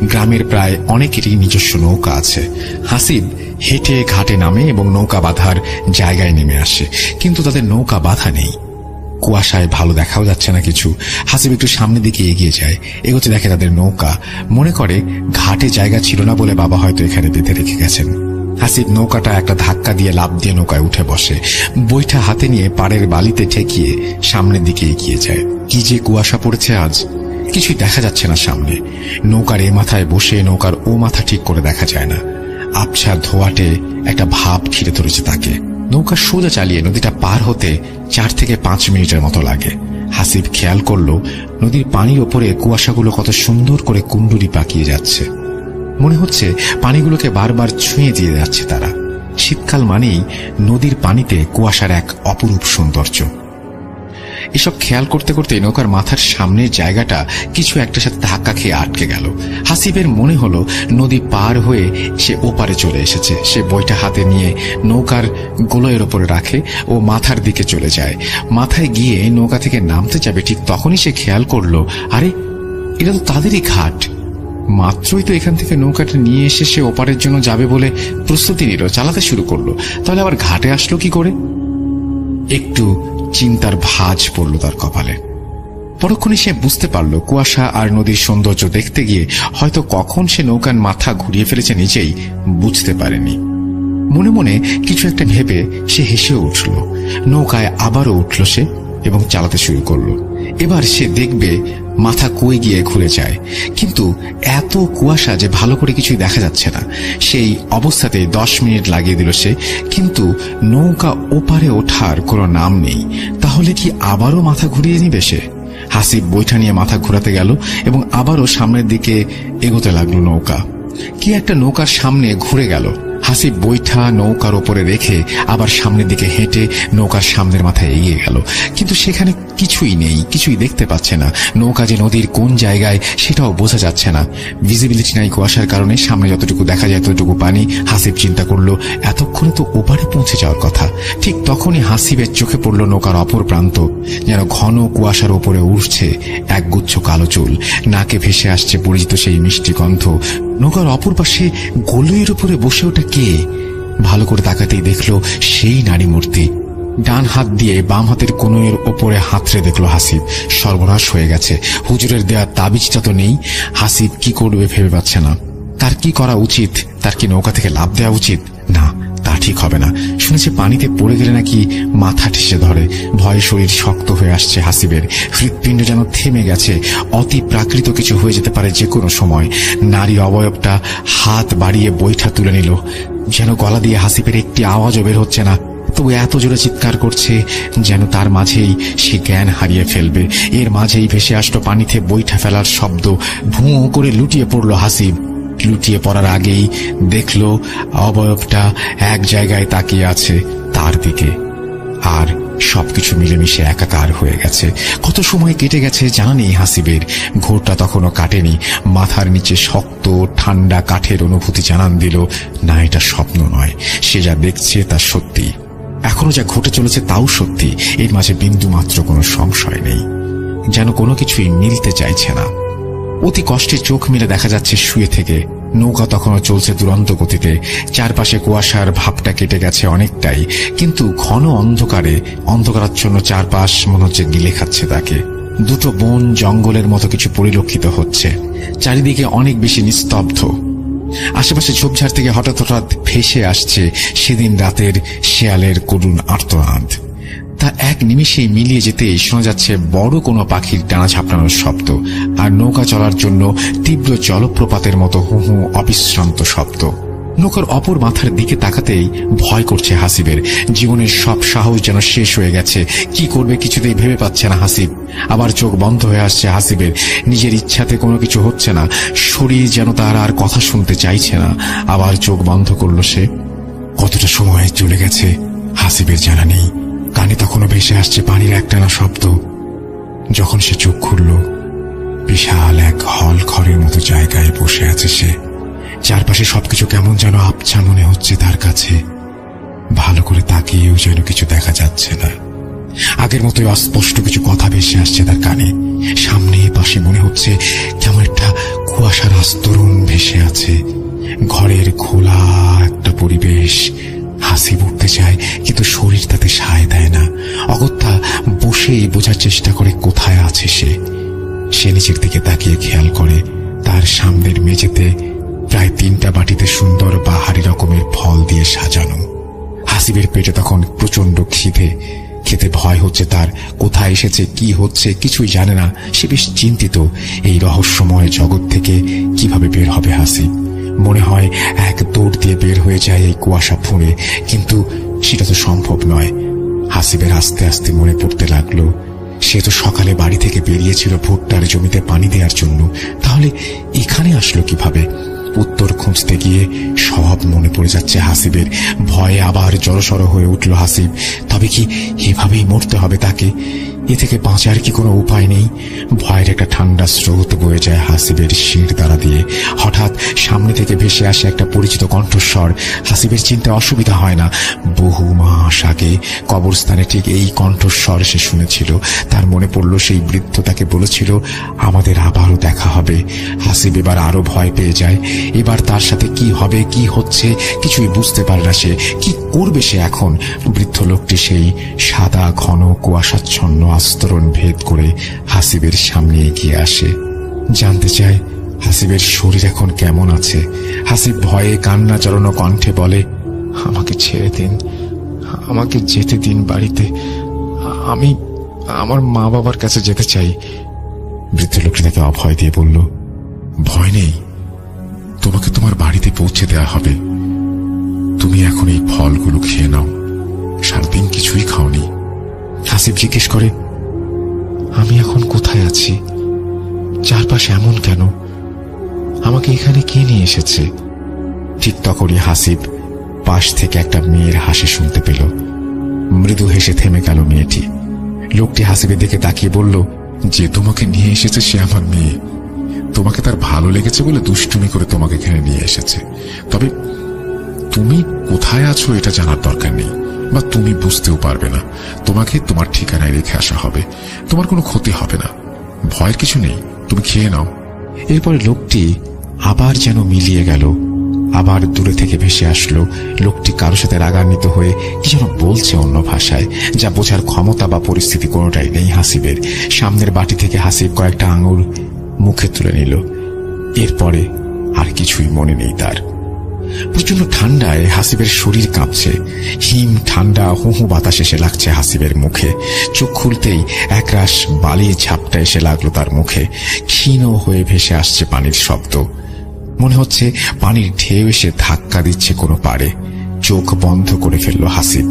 গ্রামের প্রায় অনেকেরই নিজস্ব নৌকা আছে। হাসিব হেঁটে ঘাটে নামে এবং নৌকা বাঁধার জায়গায় নেমে আসে, কিন্তু তাদের নৌকা বাঁধা নেই। কুয়াশায় ভালো দেখাও যাচ্ছে না কিছু। হাসিব একটু সামনের দিকে এগিয়ে যায়। এগোতে দেখে তাদের নৌকা। মনে করে ঘাটে জায়গা ছিল না বলে বাবা হয়তো এখানে বেঁধে রেখে গেছেন। হাসিব নৌকাটা একটা ধাক্কা দিয়ে লাফ দিয়ে নৌকায় উঠে বসে। বইটা হাতে নিয়ে পাড়ের বালিতে ঠেকিয়ে সামনের দিকে এগিয়ে যায়। কি যে কুয়াশা পড়েছে আজ, কিছুই দেখা যাচ্ছে না সামনে। নৌকার এ মাথায় বসে নৌকার ও মাথা ঠিক করে দেখা যায় না। আবছা ধোয়াটে একটা ভাব ঘিরে ধরেছে তাকে। নৌকা সোজা চালিয়ে নদীটা পার হতে 4 থেকে 5 মিনিটের মতো লাগে। হাসিব খেয়াল করল নদীর পানির ওপরে কুয়াশাগুলো কত সুন্দর করে কুণ্ডুলি পাকিয়ে যাচ্ছে। মনে হচ্ছে পানিগুলোকে বারবার ছুঁয়ে দিয়ে যাচ্ছে তারা। শীতকাল মানেই নদীর পানিতে কুয়াশার এক অপরূপ সৌন্দর্য। এসব খেয়াল করতে করতে নৌকার মাথার সামনের জায়গাটা কিছু একটার সাথে ধাক্কা খেয়ে আটকে গেল। হাসিবের মনে হলো নদী পার হয়ে সে ওপারে চলে এসেছে। সে বইটা হাতে নিয়ে নৌকার গোলয়ের ওপরে রাখে ও মাথার দিকে চলে যায়। মাথায় গিয়ে নৌকা থেকে নামতে যাবে, ঠিক তখনই সে খেয়াল করলো আরে এটা তো তাদেরই ঘাট। মাত্রই তো এখান থেকে নৌকাটা নিয়ে এসে সে ওপারের জন্য যাবে বলে প্রস্তুতি নিল, চালাতে শুরু করলো, তাহলে আবার ঘাটে আসলো কি করে? একটু চিন্তার ভাঁজ পড়ল তার কপালে। পরক্ষণে সে বুঝতে পারল কুয়াশা আর নদীর সৌন্দর্য দেখতে গিয়ে হয়তো কখন সে নৌকার মাথা ঘুরিয়ে ফেলেছে নিজেই বুঝতে পারেনি। মনে মনে কিছু একটা ভেবে সে হেসে উঠল। নৌকায় আবারও উঠল সে এবং চালাতে শুরু করলো। এবার সে দেখবে মাথা কই গিয়ে ঘুরে যায়, কিন্তু এত কুয়াশা যে ভালো করে কিছুই দেখা যাচ্ছে না। সেই অবস্থাতে 10 মিনিট লাগিয়ে দিল সে, কিন্তু নৌকা ওপারে ওঠার কোনো নাম নেই। তাহলে কি আবারও মাথা ঘুরিয়ে নিবে সে? হাসিব বৈঠা নিয়ে মাথা ঘোরাতে গেল এবং আবারও সামনের দিকে এগোতে লাগলো নৌকা। কি একটা নৌকার সামনে ঘুরে গেল। হাসিব বৈঠা নৌকার ওপরে রেখে আবার সামনের দিকে হেঁটে নৌকার সামনের মাথায় এগিয়ে গেল, কিন্তু সেখানে কিছুই নেই, কিছুই দেখতে পাচ্ছে না। নৌকা যে নদীর কোন জায়গায় সেটাও বোঝা যাচ্ছে না। ভিজিবিলিটি নাই কুয়াশার কারণে, সামনে যতটুকু দেখা যায় ততটুকু পানি। হাসিব চিন্তা করলো এতক্ষণে তো ওপারে পৌঁছে যাওয়ার কথা। ঠিক তখনই হাসিবের চোখে পড়ল নৌকার অপর প্রান্ত, যেন ঘন কুয়াশার ওপরে উঠছে একগুচ্ছ কালো চুল, নাকে ভেসে আসছে পরিচিত সেই মিষ্টি গন্ধ। নৌকার অপর পাশে গোলইয়ের উপরে বসে ওঠা কে? ভালো করে তাকাতেই দেখলো সেই নারী মূর্তি। ডান হাত দিয়ে বাম হাতের কোণের ওপরে হাতড়ে দেখলো হাসিব। সর্বনাশ হয়ে গেছে, হুজুরের দেয়া তাবিজটা তো নেই। হাসিব কি করবে ভেবে পাচ্ছে না। তার কি করা উচিত? তার কি নৌকা থেকে লাফ দেওয়া উচিত? না, তা ঠিক হবে না। শুনেছে পানিতে পড়ে গেলে নাকি মাথা ঠেসে ধরে। ভয়ে শরীর শক্ত হয়ে আসছে হাসিবের। হৃৎপিণ্ড যেন থেমে গেছে। অতি প্রাকৃত কিছু হয়ে যেতে পারে যে কোনো সময়। নারী অবয়বটা হাত বাড়িয়ে বৈঠা তুলে নিল, যেন গলা দিয়ে হাসিবের একটি আওয়াজও বের হচ্ছে না। তবু এত জোরে চিৎকার করছে যেন তার মাঝেই সে জ্ঞান হারিয়ে ফেলবে। এর মাঝেই ভেসে আসলো পানিতে বৈঠা ফেলার শব্দ। ভুঁ করে লুটিয়ে পড়ল হাসিব। লুটিয়ে পড়ার আগেই দেখল অবয়বটা এক জায়গায় তাকিয়ে আছে তার দিকে, আর সবকিছু মিলেমিশে একাকার হয়ে গেছে। কত সময় কেটে গেছে জানা নেই হাসিবের। ঘোরটা তখনও কাটেনি। মাথার নিচে শক্ত ঠান্ডা কাঠের অনুভূতি জানান দিল না, এটা স্বপ্ন নয়, সে যা দেখছে তা সত্যি। এখনো যা ঘটে চলেছে তাও সত্যি। এর মাঝে বিন্দু মাত্র কোনো সংশয় নেই। যেন কোনো কিছুই মিলতে চাইছে না। অতি কষ্টে চোখ মেলে দেখা যাচ্ছে শুয়ে থেকে নৌকা তখনও চলছে দুরন্ত গতিতে। চারপাশে কুয়াশার ভাবটা কেটে গেছে অনেকটাই, কিন্তু ঘন অন্ধকারাচ্ছন্ন চারপাশ মনে হচ্ছে গিলে খাচ্ছে তাকে। দুটো বন জঙ্গলের মতো কিছু পরিলক্ষিত হচ্ছে। চারিদিকে অনেক বেশি নিস্তব্ধ। আশেপাশে ঝোপঝাড় থেকে হঠাৎ হঠাৎ ভেসে আসছে সেদিন রাতের শেয়ালের করুণ আর্তনাদ। তা এক নিমিষেই মিলিয়ে যেতে শোনা যাচ্ছে বড় কোনো পাখির ডানা ঝাপটানোর শব্দ, আর নৌকা চলার জন্য তীব্র জলপ্রপাতের মতো হু হু অবিশ্রান্ত শব্দ। নৌকার অপর মাথার দিকে তাকাতেই ভয় করছে হাসিবের। জীবনের সব সাহস যেন শেষ হয়ে গেছে। কি করবে কিছুতেই ভেবে পাচ্ছে না হাসিব। আবার চোখ বন্ধ হয়ে আসছে হাসিবের। নিজের ইচ্ছাতে কোনো কিছু হচ্ছে না। শরীর যেন তার আর কথা শুনতে চাইছে না। আবার চোখ বন্ধ করল সে। কতটা সময় চলে গেছে হাসিবের জানা নেই। কানে তখনও ভেসে আসছে পানির একটানা শব্দ। যখন সে চোখ খুলল, বিশাল এক হল ঘরের মতো জায়গায় বসে আছে সে। চারপাশে সবকিছু কেমন যেন আবছা মনে হচ্ছে তার কাছে। ভালো করে তাকিয়েও যেন কিছু দেখা যাচ্ছে না। আগের মতোই অস্পষ্ট কিছু কথা ভেসে আসছে তার কানে। সামনে পাশে মনে হচ্ছে কেমন একটা কুয়াশার আস্তরণ ভেসে আছে। ঘরের খোলা একটা পরিবেশ। হাসিব উঠতে চায়, কিন্তু শরীর তাতে সায় দেয় না। অগত্যা বসেই বোঝার চেষ্টা করে কোথায় আছে সে। নিচের দিকে তাকিয়ে খেয়াল করে তার সামনের মেঝেতে প্রায় 3টা বাটিতে সুন্দর বাহারি রকমের ফল দিয়ে সাজানো। হাসিবের পেটে তখন প্রচন্ড খিদে। খেতে ভয় হচ্ছে তার। কোথায় এসেছে, কি হচ্ছে কিছুই জানে না। সে বেশ চিন্তিত। এই রহস্যময় জগৎ থেকে কিভাবে বের হবে হাসিব। মনে হয় এক দৌড় দিয়ে বের হয়ে যায় এই কুয়াশা ফুঁড়ে, কিন্তু সেটা তো সম্ভব নয়। হাসিবের আস্তে আস্তে মনে পড়তে লাগলো সে তো সকালে বাড়ি থেকে বেরিয়েছিল ভুট্টার জমিতে পানি দেওয়ার জন্য। তাহলে এখানে আসলো কিভাবে? উত্তর খুঁজতে গিয়ে সব মনে পড়ে যাচ্ছে হাসিবের। ভয়ে আবার জড়সড় হয়ে উঠল হাসিব। তবে কি এভাবেই মরতে হবে তাকে? এ থেকে বাঁচার কি কোনো উপায় নেই? ভয়ের একটা ঠান্ডা স্রোত বয়ে যায় হাসিবের শির দ্বারা দিয়ে। হঠাৎ সামনে থেকে ভেসে আসে একটা পরিচিত কণ্ঠস্বর। হাসিবের চিনতে অসুবিধা হয় না। বহু মাস আগে কবরস্থানে ঠিক এই কণ্ঠস্বর সে শুনেছিল। তার মনে পড়ল সেই বৃদ্ধ তাকে বলেছিল, আমাদের আবারও দেখা হবে। হাসিব এবার আরো ভয় পেয়ে যায়। এবার তার সাথে কি হবে, কি হচ্ছে কিছুই বুঝতে পারে না সে। কি করবে সে এখন? বৃদ্ধ লোকটি সেই সাদা ঘন কুয়াশাচ্ছন্ন আস্তরণ ভেদ করে হাসিবের সামনে এগিয়ে আসে। জানতে চায় হাসিবের শরীর এখন কেমন আছে। হাসিব ভয়ে কান্না জড়ানো কণ্ঠে বলে, আমাকে ছেড়ে দিন, আমাকে যেতে দিন বাড়িতে। আমি আমার মা বাবার কাছে যেতে চাই। বৃদ্ধ লোকটি তাকে অভয় দিয়ে বলল, ভয় নেই, তোমাকে তোমার বাড়িতে পৌঁছে দেওয়া হবে। তুমি এখন এই ফলগুলো খেয়ে নাও, সারাদিন কিছুই খাওনি। হাসিব জিজ্ঞেস করে, আমি এখন কোথায় আছি? চারপাশে এমন কেন? আমাকে এখানে কে নিয়ে এসেছে? ঠিক তখনই হাসিব পাশ থেকে একটা মেয়ের হাসি শুনতে পেল। মৃদু হেসে থেমে গেল মেয়েটি। লোকটি হাসিবের দিকে তাকিয়ে বলল, যে তোমাকে নিয়ে এসেছে সে আমার মেয়ে। তোমাকে তার ভালো লেগেছে বলে দুষ্টুমি করে তোমাকে এখানে নিয়ে এসেছে। তবে তুমি কোথায় আছো এটা জানার দরকার নেই, বা তুমি বুঝতেও পারবে না। তোমাকে তোমার ঠিকানায় রেখে আসা হবে। তোমার কোনো ক্ষতি হবে না, ভয়ের কিছু নেই, তুমি খেয়ে নাও। এরপরে লোকটি আবার যেন মিলিয়ে গেল। আবার দূরে থেকে ভেসে আসলো। লোকটি কারোর সাথে রাগান্বিত হয়ে কি যেন বলছে অন্য ভাষায়, যা বোঝার ক্ষমতা বা পরিস্থিতি কোনোটাই নেই হাসিবের। সামনের বাটি থেকে হাসিব কয়েকটা আঙুর মুখে তুলে নিল। এরপরে আর কিছুই মনে নেই তার। প্রচন্ড ঠান্ডায় হাসিবের শরীর কাঁপছে। হিম ঠান্ডা হু হু বাতাস এসে লাগছে হাসিবের মুখে। চোখ খুলতেই একরাশ বালির ঝাপটা এসে লাগলো তার মুখে। ক্ষীণ হয়ে ভেসে আসছে পানির শব্দ। মনে হচ্ছে পানির ঢেউ এসে ধাক্কা দিচ্ছে কোনো পাড়ে। চোখ বন্ধ করে ফেলল হাসিব।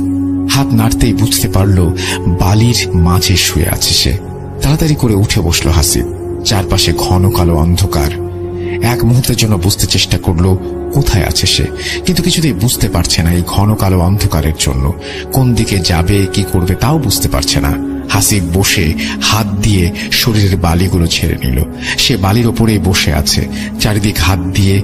হাত নাড়তেই বুঝতে পারল বালির মাঝে শুয়ে আছে সে। তাড়াতাড়ি করে উঠে বসল হাসিব। চারপাশে ঘন কালো অন্ধকার। এক মুহূর্তের জন্য বুঝতে চেষ্টা করলো কোথায় আছে সে, কিন্তু কিছুতেই বুঝতে পারছে না। এই ঘন কালো অন্ধকারের জন্য কোন দিকে যাবে, কি করবে তাও বুঝতে পারছে না। হাসিব বসে হাত দিয়ে শরীরের বালিগুলো ছেড়ে নিল। সে বালির ওপরেই বসে আছে। চারিদিক হাত দিয়ে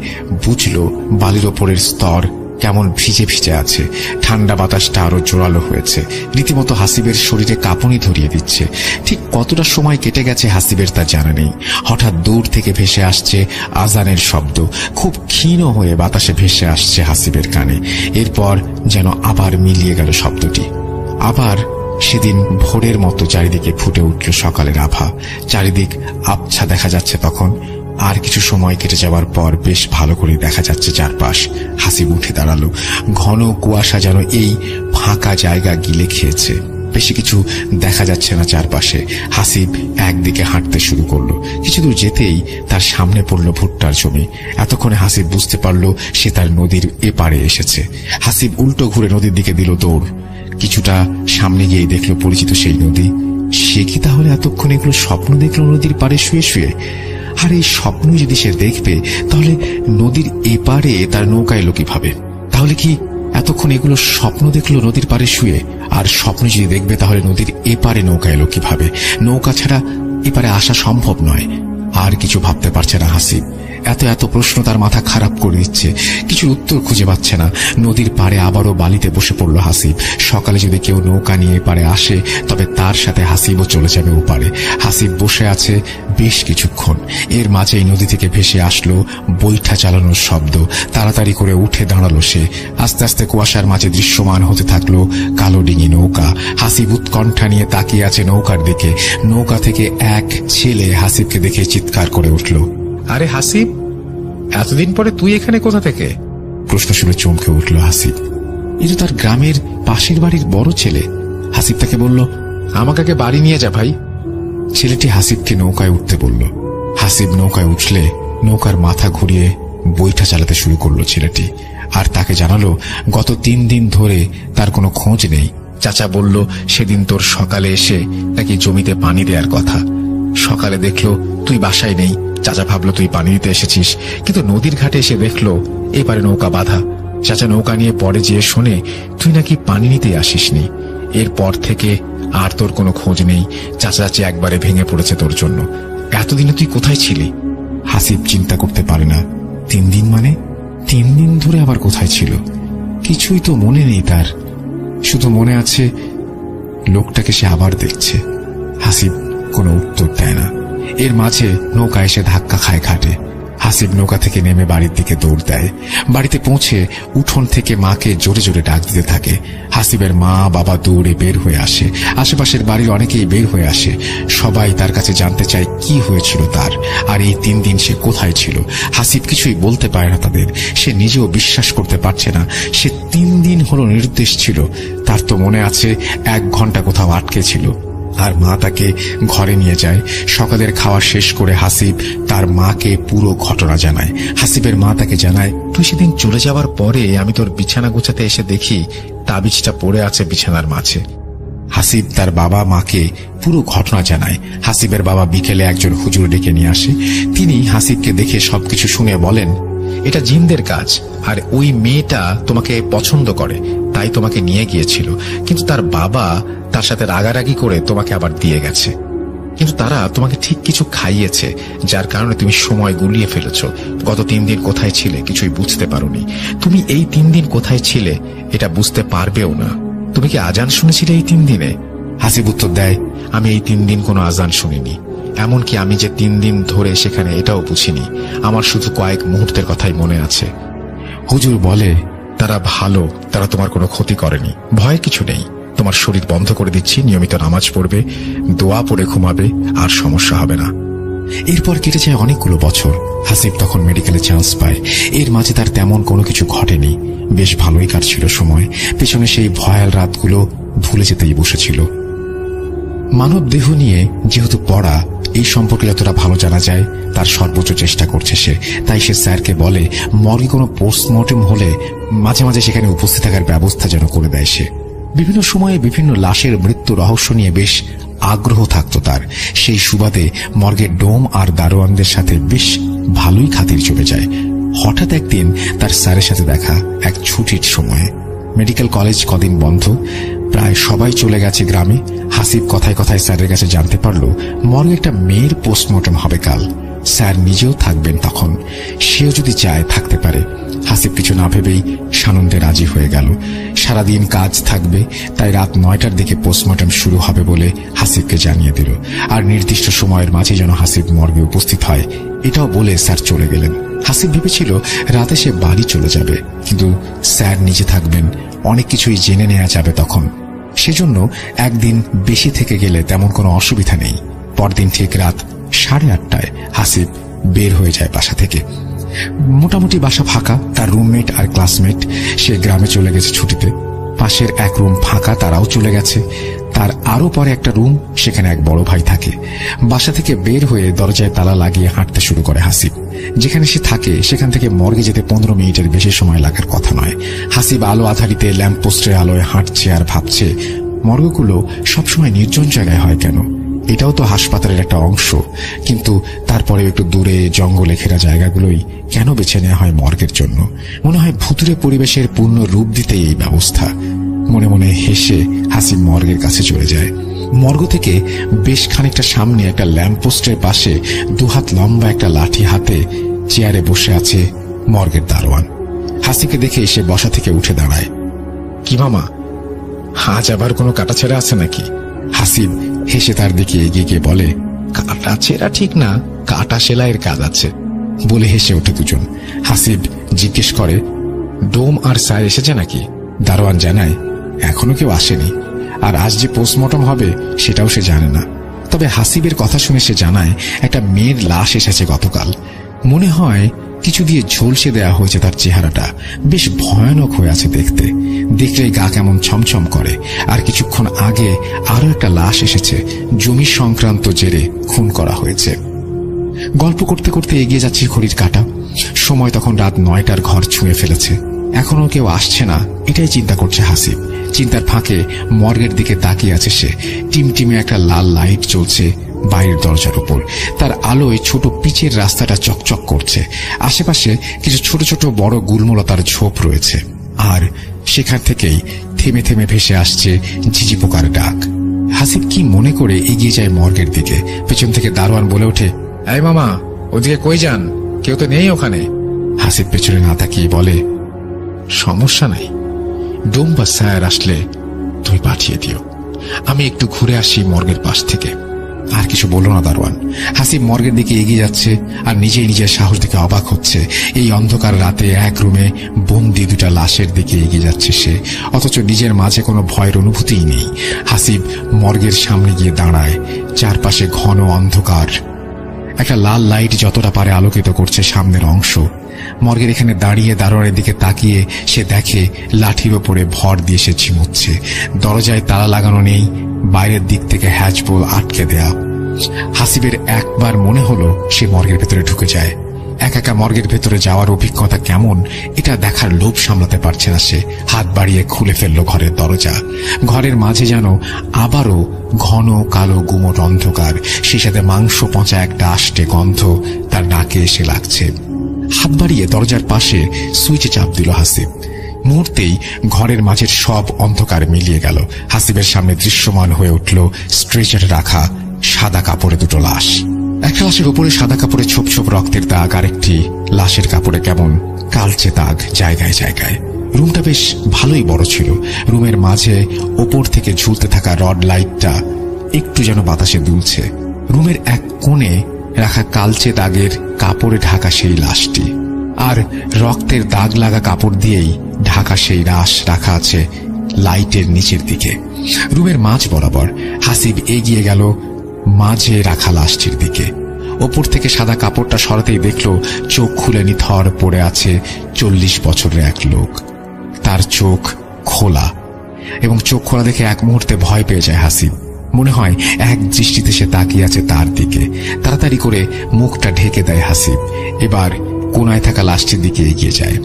বুঝল বালির ওপরের স্তর কেমন ভিজে ভিজে আছে। ঠান্ডা বাতাসটা আরো জোরালো হয়েছে। রীতিমতো হাসিবের শরীরে কাঁপুনি ধরিয়ে দিচ্ছে। ঠিক কতটা সময় কেটে গেছে হাসিবের তা জানা নেই। হঠাৎ দূর থেকে ভেসে আসছে আজানের শব্দ। খুব ক্ষীণ হয়ে বাতাসে ভেসে আসছে হাসিবের কানে। এরপর যেন আবার মিলিয়ে গেল শব্দটি। আবার সেদিন ভোরের মতো চারিদিকে ফুটে উঠল সকালের আভা। চারিদিক আবছা দেখা যাচ্ছে তখন। আর কিছু সময় কেটে যাওয়ার পর বেশ ভালো করে দেখা যাচ্ছে চারপাশ। হাসিব উঠে দাঁড়ালো। ঘন কুয়াশা যেন এই ফাঁকা জায়গা গিলে খেয়েছে। বেশি কিছু দেখা যাচ্ছে না চারপাশে। হাসিব একদিকে হাঁটতে শুরু করলো। কিছু দূর যেতেই তার সামনে পড়ল ভুট্টার জমি। এতক্ষণে হাসিব বুঝতে পারল সে তার নদীর এপারে এসেছে। হাসিব উল্টো ঘুরে নদীর দিকে দিল দৌড়। কিছুটা সামনে গিয়ে দেখলো পরিচিত সেই নদী। সে কি তাহলে এতক্ষণ এগুলো স্বপ্ন দেখলো নদীর পাড়ে শুয়ে শুয়ে? আর এই স্বপ্নই যদি সে দেখবে তাহলে নদীর এপারে তার নৌকা এলো কিভাবে? তাহলে কি এতক্ষণ এগুলো স্বপ্ন দেখলো নদীর পাড়ে শুয়ে? আর স্বপ্ন যদি দেখবে তাহলে নদীর এপারে নৌকা এলো কিভাবে? নৌকা ছাড়া এপারে আসা সম্ভব নয়। আর কিছু ভাবতে পারছে না হাসিব। এত এত প্রশ্ন তার মাথা খারাপ করে দিচ্ছে। কিছু উত্তর খুঁজে পাচ্ছে না। নদীর পাড়ে আবারও বালিতে বসে পড়ল হাসিব। সকালে যদি কেউ নৌকা নিয়ে এপারে আসে তবে তার সাথে হাসিবও চলে যাবে ওপারে। হাসিব বসে আছে বেশ কিছুক্ষণ। এর মাঝেই নদী থেকে ভেসে আসলো বৈঠা চালানোর শব্দ। তাড়াতাড়ি করে উঠে দাঁড়ালো সে। আস্তে আস্তে কুয়াশার মাঝে দৃশ্যমান হতে থাকলো কালো ডিঙি নৌকা। হাসিব উৎকণ্ঠা নিয়ে তাকিয়ে আছে নৌকার দিকে। নৌকা থেকে এক ছেলে হাসিবকে দেখে চিৎকার করে উঠল, আরে হাসিব, এতদিন পরে তুই এখানে কোথা থেকে? প্রশ্ন শুনে চমকে উঠল হাসিব। এই তো তার গ্রামের পাশের বাড়ির বড় ছেলে। হাসিব তাকে বলল, আমাকে আগে বাড়ি নিয়ে যা ভাই। ছেলেটি হাসিবকে নৌকায় উঠতে বলল। হাসিব নৌকায় উঠলে নৌকার মাথা ঘুরিয়ে বৈঠা চালাতে শুরু করলো ছেলেটি। আর তাকে জানালো গত 3 দিন ধরে তার কোনো খোঁজ নেই। চাচা বলল সেদিন তোর সকালে এসে নাকি জমিতে পানি দেওয়ার কথা। সকালে দেখলো তুই বাসায় নেই। চাচা ভাবলো তুই পানি দিতে এসেছিস, কিন্তু নদীর ঘাটে এসে দেখলো এপারে নৌকা বাঁধা। চাচা নৌকা নিয়ে পরে যেয়ে শোনে তুই নাকি পানি নিতে আসিসনি। এরপর থেকে আর তোর কোনো খোঁজ নেই। চাচা চাচি একবারে ভেঙে পড়েছে তোর জন্য। এতদিনে তুই কোথায় ছিলি? হাসিব চিন্তা করতে পারে না। 3 দিন মানে 3 দিন ধরে আবার কোথায় ছিল? কিছুই তো মনে নেই তার। শুধু মনে আছে লোকটাকে সে আবার দেখছে। হাসিব কোনো উত্তর দেয় না। এর মাঝে নৌকা এসে ধাক্কা খায় ঘাটে। হাসিব নৌকা থেকে নেমে বাড়ির দিকে দৌড় দেয়। বাড়িতে পৌঁছে উঠোন থেকে মাকে জোরে জোরে ডাক দিতে থাকে। হাসিবের মা বাবা দৌড়ে বের হয়ে আসে। আশেপাশের বাড়ির অনেকেই বের হয়ে আসে। সবাই তার কাছে জানতে চায় কি হয়েছিল তার, আর এই 3 দিন সে কোথায় ছিল। হাসিব কিছুই বলতে পারে না তাদের। সে নিজেও বিশ্বাস করতে পারছে না সে 3 দিন হলো নির্দেশ ছিল। তার তো মনে আছে 1 ঘন্টা কোথাও আটকে ছিল। আর মা তাকে ঘরে নিয়ে যায়। সকালের খাওয়া শেষ করে হাসিব তার মাকে পুরো ঘটনা জানায়। হাসিবের মা তাকে জানায়, তুই সেদিন চলে যাওয়ার পরে আমি তোর বিছানা গোছাতে এসে দেখি তাবিজটা পড়ে আছে বিছানার মাঝে। হাসিব তার বাবা মাকে পুরো ঘটনা জানায়। হাসিবের বাবা বিকেলে একজন হুজুর ডেকে নিয়ে আসে। তিনি হাসিবকে দেখে সবকিছু শুনে বলেন, এটা জিনদের কাজ, আর ওই মেয়েটা তোমাকে পছন্দ করে, তাই তোমাকে নিয়ে গিয়েছিল। কিন্তু তার বাবা তার সাথে রাগারাগি করে তোমাকে আবার দিয়ে গেছে। কিন্তু তারা তোমাকে ঠিক কিছু খাইয়েছে, যার কারণে তুমি সময় গুলিয়ে ফেলেছ। গত 3 দিন কোথায় ছিলে কিছুই বুঝতে পারোনি। তুমি এই 3 দিন কোথায় ছিলে এটা বুঝতে পারবেও না। তুমি কি আজান শুনেছিলে এই 3 দিনে? হাসিব উত্তর দেয়, আমি এই 3 দিন কোনো আজান শুনিনি। এমনকি আমি যে 3 দিন ধরে সেখানে এটাও বুঝিনি। আমার শুধু কয়েক মুহূর্তের কথাই মনে আছে। হুজুর বলে, তারা ভালো, তারা তোমার কোনো ক্ষতি করেনি। ভয়ের কিছু নেই। তোমার শরীর বন্ধ করে দিচ্ছি, নিয়মিত নামাজ পড়বে, দোয়া পড়ে ঘুমাবে, আর সমস্যা হবে না। এরপর কেটে যায় অনেকগুলো বছর। হাসিব তখন মেডিকেলে চান্স পায়। এর মাঝে তার তেমন কোনো কিছু ঘটেনি। বেশ ভালোই কাটছিল সময়। পেছনে সেই ভয়াল রাতগুলো ভুলে যেতেই বসেছিল। মানব দেহ নিয়ে যেহেতু পড়া, এই সম্পর্কে যতটা ভালো জানা যায় তার সর্বোচ্চ চেষ্টা করছে সে। তাই সে স্যারকে বলে মর্গে কোনো পোস্টমর্টেম হলে মাঝে মাঝে সেখানে উপস্থিত থাকার ব্যবস্থা যেন করে দেয় সে। বিভিন্ন সময়ে বিভিন্ন লাশের মৃত্যু রহস্য নিয়ে বেশ আগ্রহ থাকত তার। সেই সুবাদে মর্গের ডোম আর দারোয়ানদের সাথে বেশ ভালোই খাতির চলে যায়। হঠাৎ একদিন তার স্যারের সাথে দেখা এক ছুটির সময়ে। মেডিকেল কলেজ কদিন বন্ধ, প্রায় সবাই চলে গেছে গ্রামে। হাসিব কথায় কথায় স্যারের কাছে জানতে পারল মর্গে একটা মেয়ের পোস্টমর্টম হবে কাল। স্যার নিজেও থাকবেন তখন। সেও যদি চায় থাকতে পারে। হাসিব কিছু না ভেবেই সানন্দে রাজি হয়ে গেল। সারাদিন কাজ থাকবে, তাই রাত 9টার দিকে পোস্টমর্টম শুরু হবে বলে হাসিবকে জানিয়ে দিল। আর নির্দিষ্ট সময়ের মাঝে যেন হাসিব মর্গে উপস্থিত হয় এটাও বলে স্যার চলে গেলেন। হাসিব ভেবেছিল রাতে সে বাড়ি চলে যাবে, কিন্তু স্যার নিজে থাকবেন, অনেক কিছুই জেনে নেওয়া যাবে তখন। সেজন্য একদিন বেশি থেকে গেলে তেমন কোনো অসুবিধা নেই। পরদিন ঠিক রাত 8:30টায় হাসিব বের হয়ে যায় বাসা থেকে। মোটামুটি বাসা ফাঁকা। তার রুমমেট আর ক্লাসমেট সে গ্রামে চলে গেছে ছুটিতে। পাশের এক রুম ফাঁকা, তারাও চলে গেছে। তার আরো পরে একটা রুম, সেখানে এক বড় ভাই থাকে। বাসা থেকে বের হয়ে দরজায় তালা লাগিয়ে হাঁটতে শুরু করে হাসিব। যেখানে সে থাকে সেখান থেকে মর্গে যেতে 15 মিনিটের বেশি সময় লাগার কথা নয়। হাসিব আলো আধারিতে ল্যাম্পপোস্টের আলোয় হাঁটছে আর ভাবছে মর্গগুলো সবসময় নির্জন জায়গায় হয় কেন? এটাও তো হাসপাতালের একটা অংশ, কিন্তু তারপরে একটু দূরে জঙ্গলে ঘেরা জায়গাগুলোই কেন বেছে নেওয়া হয় মর্গের জন্য? মনে হয় ভুতুরে পরিবেশের পূর্ণ রূপ দিতেই এই ব্যবস্থা। মনে মনে হেসে হাসিব মর্গের কাছে চলে যায়। মর্গ থেকে বেশ খানিকটা সামনে একটা ল্যাম্পপোস্টের পাশে 2 হাত লম্বা একটা লাঠি হাতে চেয়ারে বসে আছে মর্গের দারোয়ান। হাসিবকে দেখে সে বসা থেকে উঠে দাঁড়ায়। কি মামা, আজ আবার কোনো কাটাছেড়া আছে নাকি? হাসিব হেসে তার দিকে এগিয়ে গিয়ে বলে, কাটাছেড়া ঠিক না, কাটা সেলাইয়ের কাজ আছে বলে হেসে ওঠে দুজন। হাসিব জিজ্ঞেস করে, ডোম আর স্যার এসেছে নাকি? দারোয়ান জানায়, এখনো কেউ আসেনি, আর আজ যে পোস্টমর্টম হবে সেটাও সে জানে না। তবে হাসিবের কথা শুনে সে জানায় একটা মেয়ের লাশ এসেছে গতকাল। মনে হয় কিছু দিয়ে ঝলসে দেয়া হয়েছে তার চেহারাটা। বেশ ভয়ানক হয়ে আছে দেখতে। দেখলেই গা কেমন ছমছম করে। আর কিছুক্ষণ আগে আরো একটা লাশ এসেছে, জমি সংক্রান্ত জেরে খুন করা হয়েছে। গল্প করতে করতে এগিয়ে যাচ্ছে ঘড়ির কাঁটা। সময় তখন রাত 9টার ঘর ছুঁয়ে ফেলেছে। এখনো কেউ আসছে না, এটাই চিন্তা করছে হাসিব। চিন্তার ফাঁকে মর্গের দিকে তাকিয়ে আছে সে। টিমটিমে একটা লাল লাইট জ্বলছে বাইরের দরজার উপর। তার আলোয় ছোট পিচের রাস্তাটা চকচক করছে। আশেপাশে কিছু ছোট ছোট বড় গুলমলতার ঝোপ রয়েছে। আর সেখান থেকেই থেমে থেমে ভেসে আসছে ঝিঝি পোকার ডাক। হাসিব কি মনে করে এগিয়ে যায় মর্গের দিকে। পেছন থেকে দারোয়ান বলে ওঠে, এই মামা, ওদিকে কই যান? কেউ তো নেই ওখানে। হাসিব পেছনে না তাকিয়ে বলে, সমস্যা নাই, ডুম বা স্যার আসলে তুমি পাঠিয়ে দিও, আমি একটু ঘুরে আসি মর্গের পাশ থেকে। আর কিছু বলল না দারোয়ান। হাসিব মর্গের দিকে এগিয়ে যাচ্ছে আর নিজেই নিজের সাহস দেখে অবাক হচ্ছে। এই অন্ধকার রাতে এক রুমে বন্দি দুটা লাশের দিকে এগিয়ে যাচ্ছে সে, অথচ নিজের মাঝে কোনো ভয়ের অনুভূতিই নেই। হাসিব মর্গের সামনে গিয়ে দাঁড়ায়। চারপাশে ঘন অন্ধকার, একটা লাল লাইট যতটা পারে আলোকিত করছে সামনের অংশ। মর্গের এখানে দাঁড়িয়ে দারোয়ানের দিকে তাকিয়ে সে দেখে লাঠির ওপরে ভর দিয়ে সে ঝিমুচ্ছে। দরজায় তালা লাগানো নেই, বাইরের দিক থেকে হ্যাজবোল আটকে দেয়া। হাসিবের একবার মনে হলো সে মর্গের ভেতরে ঢুকে যায়। একা একা মর্গের ভেতরে যাওয়ার অভিজ্ঞতা কেমন এটা দেখার লোভ সামলাতে পারছে না সে। হাত বাড়িয়ে খুলে ফেলল ঘরের দরজা। ঘরের মাঝে যেন আবারও ঘন কালো গুমট অন্ধকার, সেই সাথে মাংস পচা একটা আষ্টে গন্ধ তার নাকে এসে লাগছে। হাত বাড়িয়ে দরজার পাশে সুইচে চাপ দিল হাসিব। মুহূর্তেই ঘরের মাঝের সব অন্ধকার মিলিয়ে গেল। হাসিবের সামনে দৃশ্যমান হয়ে উঠল স্ট্রেচারে রাখা সাদা কাপড়ে দুটো লাশ। একটা লাশের উপরে সাদা কাপড়ে ছোপ ছোপ রক্তের দাগ, আর একটি লাশের কাপড়ে কেমন কালচে দাগ জায়গায় জায়গায়। রুমটা বেশ ভালোই বড় ছিল। রুমের মাঝে ওপর থেকে ঝুলতে থাকা রড লাইটটা একটু যেন বাতাসে দুলছে। রুমের এক কোণে রাখা কালচে দাগের কাপড়ে ঢাকা সেই লাশটি, আর রক্তের দাগ লাগা কাপড় দিয়েই ঢাকা সেই লাশ রাখা আছে লাইটের নিচের দিকে। রুমের মাঝ বরাবর হাসিব এগিয়ে গেল মাঝে রাখা লাশটির দিকে। ওপর থেকে সাদা কাপড়টা সরাতেই দেখল চোখ খুলে নিথর পড়ে আছে 40 বছরের এক লোক। তার চোখ খোলা, এবং চোখ খোলা দেখে এক মুহূর্তে ভয় পেয়ে যায় হাসিব। মনে হয় এক দৃষ্টিতে সে তাকিয়ে আছে তার দিকে। তাড়াতাড়ি করে মুখটা ঢেকে দেয় হাসিব। এবার কোনায় থাকা লাশটির দিকে এগিয়ে যায়।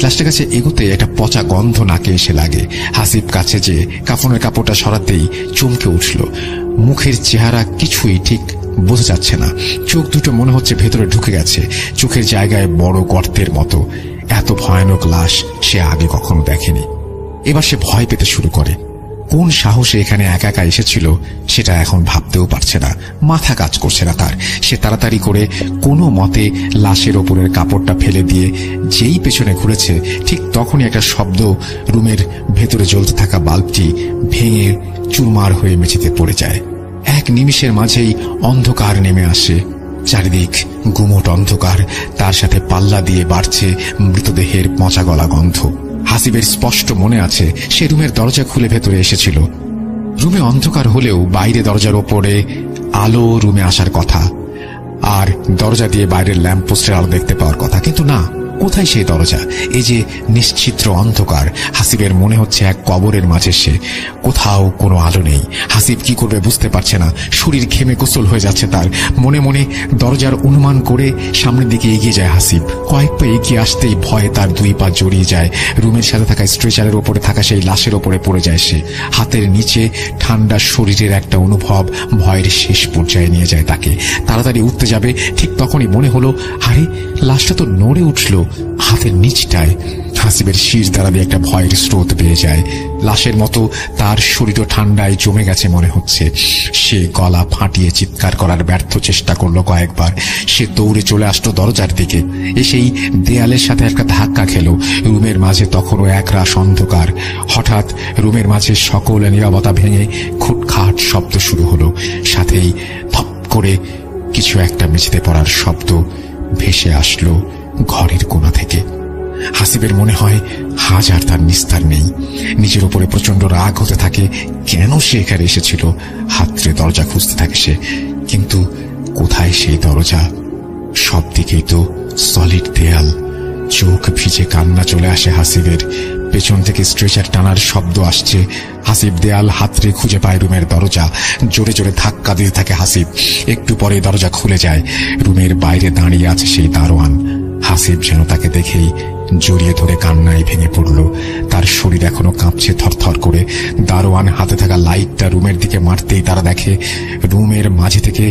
লাশটার কাছে এগোতে একটা পচা গন্ধ নাকে এসে লাগে। হাসিব কাছে যে কাফনের কাপড়টা সরাতেই চমকে উঠল। মুখের চেহারা কিছুই ঠিক বোঝা যাচ্ছে না। চোখ দুটো মনে হচ্ছে ভেতরে ঢুকে গেছে, চোখের জায়গায় বড় গর্তের মতো। এত ভয়ানক লাশ সে আগে কখনো দেখেনি। এবার সে ভয় পেতে শুরু করে। কোন সাহসে এখানে একা একা এসেছিল সেটা এখন ভাবতেও পারছে না, মাথা কাজ করছে না তার। সে তাড়াতাড়ি করে কোনো মতে লাশের ওপরের কাপড়টা ফেলে দিয়ে যেই পেছনে ঘুরেছে, ঠিক তখনই একটা শব্দ। রুমের ভেতরে জ্বলতে থাকা বাল্বটি ভেঙে চুরমার হয়ে মেঝেতে পড়ে যায়। এক নিমিষের মাঝেই অন্ধকার নেমে আসে। চারিদিক গুমট অন্ধকার, তার সাথে পাল্লা দিয়ে বাড়ছে মৃতদেহের পচা গলা গন্ধ। হাসিবের স্পষ্ট মনে আছে সে রুমের দরজা খুলে ভেতরে এসেছিল। রুমে অন্ধকার হলেও বাইরে দরজার ওপরে আলো রুমে আসার কথা, আর দরজা দিয়ে বাইরের ল্যাম্পপোস্টের আলো দেখতে পাওয়ার কথা। কিন্তু না, কোথায় সেই দরজা? এই যে নিশ্চিদ্র অন্ধকার। হাসিবের মনে হচ্ছে এক কবরের মাঝে সে, কোথাও কোনো আলো নেই। হাসিব কি করবে বুঝতে পারছে না। শরীর ঘেমে গোসল হয়ে যাচ্ছে তার। মনে মনে দরজার অনুমান করে সামনের দিকে এগিয়ে যায় হাসিব। কয়েক পা এগিয়ে আসতেই ভয়ে তার দুই পা জড়িয়ে যায়। রুমের সাথে থাকা স্ট্রেচারের ওপরে থাকা সেই লাশের ওপরে পড়ে যায় সে। হাতের নিচে ঠান্ডা শরীরের একটা অনুভব ভয়ের শেষ পর্যায়ে নিয়ে যায় তাকে। তাড়াতাড়ি উঠতে যাবে, ঠিক তখনই মনে হলো, আরে লাশটা তো নড়ে উঠল হাতের নিচটায়। হাসিবের শীষ দ্বারা দিয়ে একটা ভয়ের স্রোত বেয়ে যায়। লাশের মতো তার শরীরও ঠান্ডায় জমে গেছে মনে হচ্ছে। সে গলা ফাটিয়ে চিৎকার করার ব্যর্থ চেষ্টা করলো কয়েকবার। সে দৌড়ে চলে আসলো দরজার দিকে। এসেই দেয়ালের সাথে একটা ধাক্কা খেল। রুমের মাঝে তখনও একরাশ অন্ধকার। হঠাৎ রুমের মাঝে সকল নীরবতা ভেঙে খুটখাট শব্দ শুরু হলো। সাথেই ধপ করে কিছু একটা মেঝেতে পড়ার শব্দ ভেসে আসলো ঘরের কোণা থেকে। হাসিবের মনে হয় আজ আর তার নিস্তার নেই। নিজের উপরে প্রচন্ড রাগ হতে থাকে। কেন সে এখানে এসেছিল? হাতড়ে দরজা খুঁজতে থাকে সে, কিন্তু কোথায় সেই দরজা? সব দিকেই তো সলিড দেয়াল। চোখ ভিজে কান্না চলে আসে হাসিবের। পেছন থেকে স্ট্রেচার টানার শব্দ আসছে। হাসিব দেয়াল হাতড়ে খুঁজে পায় রুমের দরজা। জোরে জোরে ধাক্কা দিতে থাকে হাসিব। একটু পরে দরজা খুলে যায়। রুমের বাইরে দাঁড়িয়ে আছে সেই দারোয়ান। হাসিব যেন তাকে দেখেই জড়িয়ে ধরে কান্নায় ভেঙে পড়ল। তার শরীর এখনো কাঁপছে থরথর করে। দারোয়ান হাতে থাকা লাইটটা রুমের দিকে মারতেই তারা দেখে রুমের মাঝে থেকে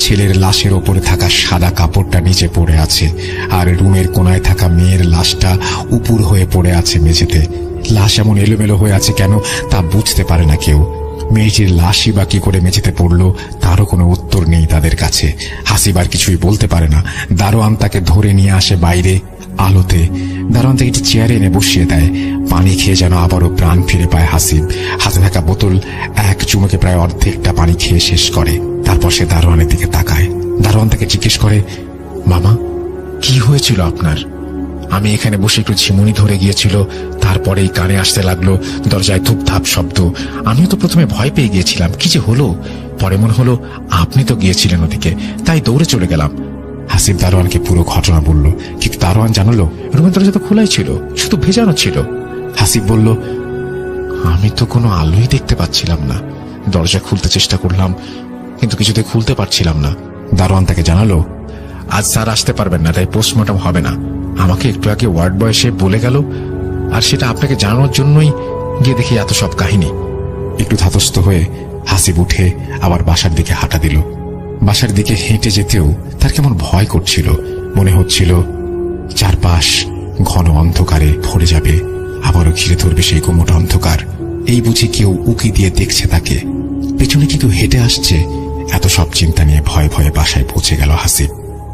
ছেলের লাশের ওপরে থাকা সাদা কাপড়টা নিচে পড়ে আছে, আর রুমের কোনায় থাকা মেয়ের লাশটা উপুর হয়ে পড়ে আছে মেঝেতে। লাশ এমন এলোমেলো হয়ে আছে কেন তা বুঝতে পারে না কেউ। মেয়েটির লাশই বা কি করে মেঝেতে পড়ল তারও কোনো উত্তর নেই তাদের কাছে। হাসিব আর কিছুই বলতে পারে না। দারোয়ান তাকে ধরে নিয়ে আসে বাইরে আলোতে। দারোয়ান তাকে একটি চেয়ারে এনে বসিয়ে দেয়। পানি খেয়ে যেন আবারও প্রাণ ফিরে পায় হাসিব। হাতে থাকা বোতল এক চুমুকে প্রায় অর্ধেকটা পানি খেয়ে শেষ করে। তারপর সে দারোয়ানের দিকে তাকায়। দারোয়ান তাকে জিজ্ঞেস করে, মামা, কি হয়েছিল আপনার? আমি এখানে বসে একটু ঝিমুনি ধরে গিয়েছিল, তারপরেই কানে আসতে লাগলো দরজায় ধুপধাপ শব্দ। আমিও তো প্রথমে ভয় পেয়ে গিয়েছিলাম, কি যে হলো। পরে মনে হলো আপনি তো গিয়েছিলেন ওদিকে, তাই দৌড়ে চলে গেলাম। হাসিব দারোয়ানকে পুরো ঘটনা বলল, কিন্তু দারোয়ান জানালো রুমের দরজা তো খোলাই ছিল, শুধু ভেজানো ছিল। হাসিব বলল, আমি তো কোনো আলোই দেখতে পাচ্ছিলাম না। দরজা খুলতে চেষ্টা করলাম, কিন্তু কিছুতে খুলতে পারছিলাম না। দারোয়ান তাকে জানালো, আজ স্যার আসতে পারবেন না, তাই পোস্টমর্টম হবে না। আমাকে একটু আগে ওয়ার্ড বয় এসে বলে গেল, আর সেটা আপনাকে জানানোর জন্যই গিয়ে দেখি এত সব কাহিনী। একটু ধাতস্থ হয়ে হাসিব উঠে আবার বাসার দিকে হাঁটা দিল। বাসার দিকে হেঁটে যেতেও তার কেমন ভয় করছিল। মনে হচ্ছিল চারপাশ ঘন অন্ধকারে ভরে যাবে, আবারও ঘিরে ধরবে সেই গুমোট অন্ধকার। এই বুঝি কেউ উকি দিয়ে দেখছে তাকে, পেছনে কি কেউ হেঁটে আসছে। এত সব চিন্তা নিয়ে ভয়ে ভয়ে বাসায় পৌঁছে গেল হাসিব।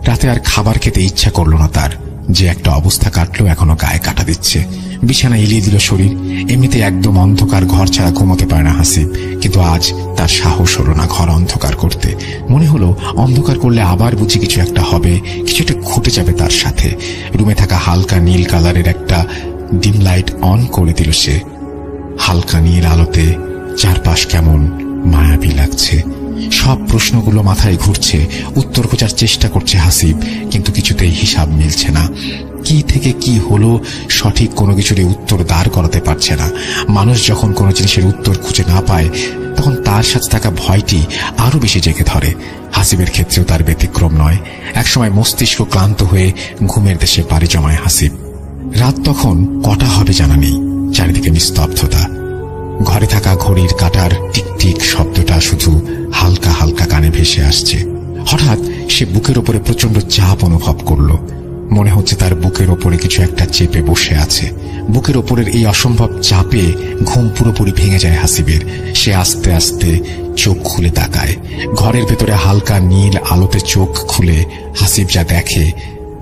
রাতে আর খাবার খেতে ইচ্ছা করল না তার। যে একটা অবস্থা কাটলো এখনো গায়ে কাটা দিচ্ছে। বিছানা এলিয়ে দিল শরীর। এমনিতে একদম অন্ধকার ঘর ছাড়া ঘুমোতে পারে না হাসিব, কিন্তু আজ তার সাহস হলো না ঘর অন্ধকার করতে। মনে হলো অন্ধকার করলে আবার বুঝি কিছু একটা হবে, কিছু একটা ঘটে যাবে তার সাথে। রুমে থাকা হালকা নীল কালারের একটা ডিম লাইট অন করে দিল সে। হালকা নীল আলোতে চারপাশ কেমন মায়াবী লাগছে। সব প্রশ্নগুলো মাথায় ঘুরছে, উত্তর খোঁজার চেষ্টা করছে হাসিব, কিন্তু কিছুতেই হিসাব মিলছে না। কি থেকে কি হলো সঠিক কোনো কিছুরই উত্তর দাঁড় করাতে পারছে না। মানুষ যখন কোনো জিনিসের উত্তর খুঁজে না পায়, তখন তার সাথে থাকা ভয়টি আরো বেশি জেগে ধরে। হাসিবের ক্ষেত্রেও তার ব্যতিক্রম নয়। একসময় মস্তিষ্ক ক্লান্ত হয়ে ঘুমের দেশে পাড়ি জমায় হাসিব। রাত তখন কটা হবে জানা নেই। চারিদিকে নিস্তব্ধতা। ঘরে থাকা ঘড়ির কাঁটার টিকটিক শব্দটা শুধু হালকা হালকা কানে ভেসে আসছে। হঠাৎ সে বুকের ওপরে প্রচন্ড চাপ অনুভব করল। মনে হচ্ছে তার বুকের ওপরে কিছু একটা চেপে বসে আছে। বুকের ওপরের এই অসম্ভব চাপে ঘুম পুরোপুরি ভেঙে যায় হাসিবের। সে আস্তে আস্তে চোখ খুলে তাকায়। ঘরের ভেতরে হালকা নীল আলোতে চোখ খুলে হাসিব যা দেখে,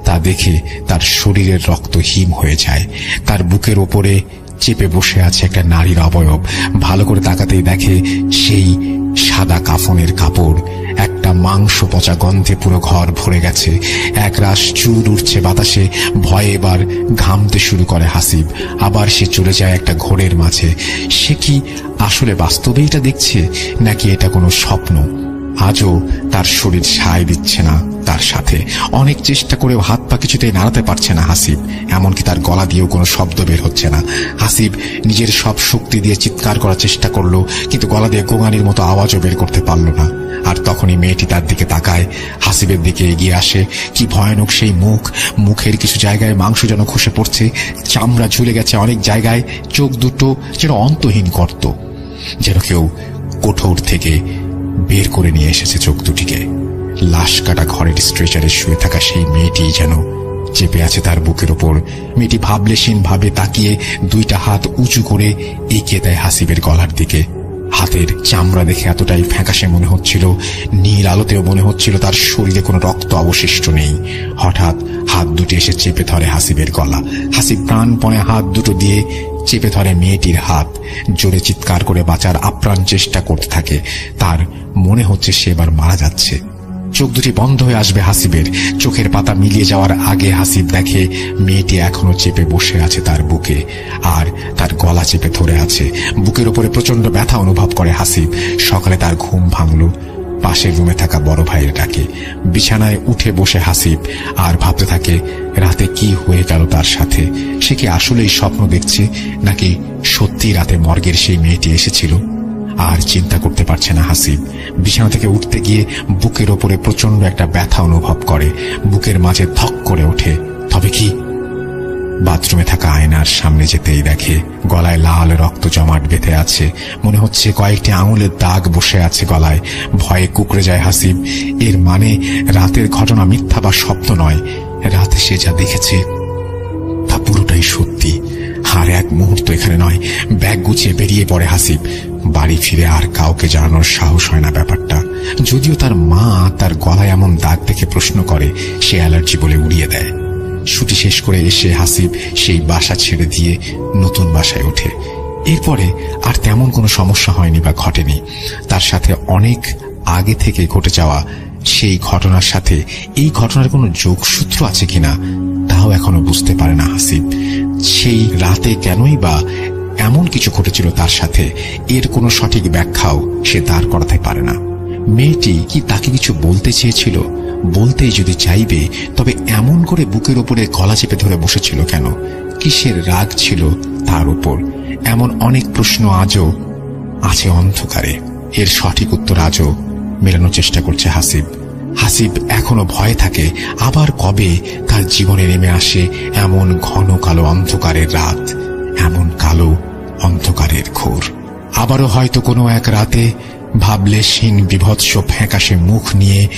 তা দেখে তার শরীরের রক্ত হিম হয়ে যায়। তার বুকের ওপরে চেপে বসে আছে একটা নারীর অবয়ব। ভালো করে তাকাতেই দেখে সেই সাদা কাফনের কাপড়। একটা মাংস পচা গন্ধে পুরো ঘর ভরে গেছে। একরাশ চুল উঠছে বাতাসে। ভয়ে এবার ঘামতে শুরু করে হাসিব। আবার সে চলে যায় একটা ঘোরের মাঝে। সে কি আসলে বাস্তবেই এটা দেখছে, নাকি এটা কোনো স্বপ্ন? আজও তার শরীর সায় দিচ্ছে না তার সাথে। অনেক চেষ্টা করেও হাত পা কিছুতেই নাড়াতে পারছে না হাসিব। এমনকি তার গলা দিয়েও কোনো শব্দ বের হচ্ছে না। হাসিব নিজের সব শক্তি দিয়ে চিৎকার করার চেষ্টা করলো, কিন্তু গলা দিয়ে গোঙানির মতো আওয়াজও বের করতে পারল না। আর তখনই মেয়েটি তার দিকে তাকায়, হাসিবের দিকে এগিয়ে আসে। কি ভয়ানক সেই মুখ! মুখের কিছু জায়গায় মাংস যেন খসে পড়ছে, চামড়া ঝুলে গেছে অনেক জায়গায়। চোখ দুটো যেন অন্তহীন গর্ত, যেন কেউ কোঠর থেকে বের করে নিয়ে এসেছে চোখ দুটিকে। লাশ কাটা ঘরের স্ট্রেচারে শুয়ে থাকা সেই মেয়েটি যেন চেপে আছে তার বুকের ওপর। মেয়েটি ভাবলেশীন ভাবে তাকিয়ে দুইটা হাত উঁচু করে এগিয়ে দেয় হাসিবের গলার দিকে। হাতের চামড়া দেখে এতটাই ফ্যাকাশে মনে হচ্ছিল, নীল আলোতেও মনে হচ্ছিল তার শরীরে কোনো রক্ত অবশিষ্ট নেই। হঠাৎ হাত দুটি এসে চেপে ধরে হাসিবের গলা। হাসিব প্রাণপণে হাত দুটো দিয়ে চেপে ধরে মেয়েটির হাত। জোরে চিৎকার করে বাঁচার আপ্রাণ চেষ্টা করতে থাকে। তার মনে হচ্ছে সে এবার মারা যাচ্ছে। চোখ দুটি বন্ধ হয়ে আসবে হাসিবের। চোখের পাতা মিলিয়ে যাওয়ার আগে হাসিব দেখে মেয়েটি এখনো চেপে বসে আছে তার বুকে, আর তার গলা চেপে ধরে আছে। বুকের উপরে প্রচন্ড ব্যথা অনুভব করে হাসিব। সকালে তার ঘুম ভাঙল পাশের রুমে থাকা বড় ভাইয়ের ডাকে। বিছানায় উঠে বসে হাসিব আর ভাবতে থাকে রাতে কি হয়ে গেল তার সাথে। সে কি আসলেই স্বপ্ন দেখছে, নাকি সত্যি রাতে মর্গের সেই মেয়েটি এসেছিল? আর চিন্তা করতে পারছে না হাসিব। বিছানা থেকে উঠতে গিয়ে বুকের ওপরে প্রচন্ড একটা ব্যথা অনুভব করে। বুকের মাঝে ধক করে ওঠে। তবে কি? বাথরুমে থাকা আয়নার সামনে যেতেই দেখে গলায় লাল রক্ত জমাট বেঁধে আছে। মনে হচ্ছে কয়েকটি আঙুলের দাগ বসে আছে গলায়। ভয়ে কুঁকড়ে যায় হাসিব। এর মানে রাতের ঘটনা মিথ্যা বা স্বপ্ন নয়। রাতে সে যা দেখেছে তা পুরোটাই সত্যি। আর এক মুহূর্ত এখানে নয়। ব্যাগ গুছিয়ে বেরিয়ে পড়ে হাসিব। বাড়ি ফিরে আর কাউকে জানানোর সাহস হয় না ব্যাপারটা। যদিও তার মা তার গলায় এমন দাগ দেখে প্রশ্ন করে, সে অ্যালার্জি বলে উড়িয়ে দেয়। ছুটি শেষ করে এসে হাসিব সেই বাসা ছেড়ে দিয়ে নতুন বাসায় ওঠে। এরপরে আর তেমন কোনো সমস্যা হয়নি বা ঘটেনি। তার সাথে অনেক আগে থেকে ঘটে যাওয়া সেই ঘটনার সাথে এই ঘটনার কোনো যোগসূত্র আছে কিনা তাও এখনো বুঝতে পারে না হাসিব। সেই রাতে কেনই বা এমন কিছু ঘটেছিল তার সাথে, এর কোনো সঠিক ব্যাখ্যাও সে দাঁড় করাতে পারে না। মেয়েটি কি তাকে কিছু বলতে চেয়েছিল? বলতেই যদি চাইবে, তবে এমন করে বুকের উপরে গলা চেপে ধরে বসেছিল কেন? কিসের রাগ ছিল তার উপর? এমন অনেক প্রশ্ন আজও আছে অন্ধকারে। এর সঠিক উত্তর আজও মেলানোর চেষ্টা করছে হাসিব। হাসিব এখনো ভয়ে থাকে আবার কবে তার জীবনে নেমে আসে এমন ঘন কালো অন্ধকারের রাত, এমন কালো অন্ধকারের ঘোর। আবারও হয়তো কোনো এক রাতে ভাবলেশহীন বিভৎস ফ্যাকাশে মুখ নিয়ে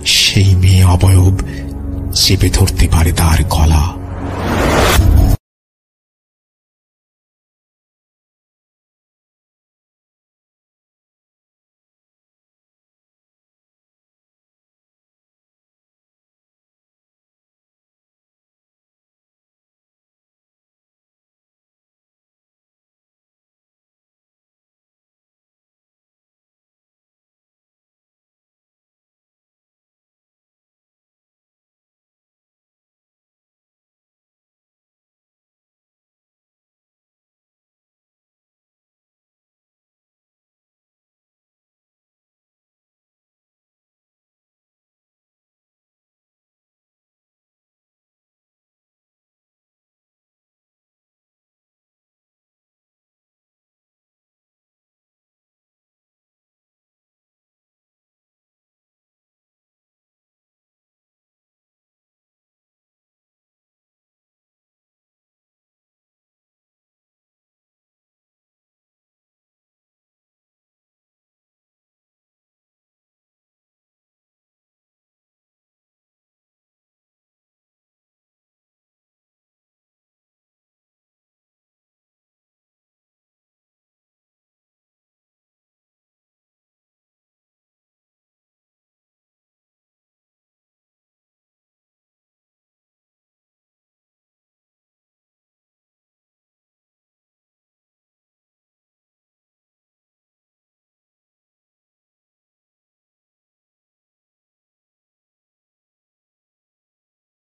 সেই মেয়ে অবয়ব চেপে ধরতে পারে তার গলা।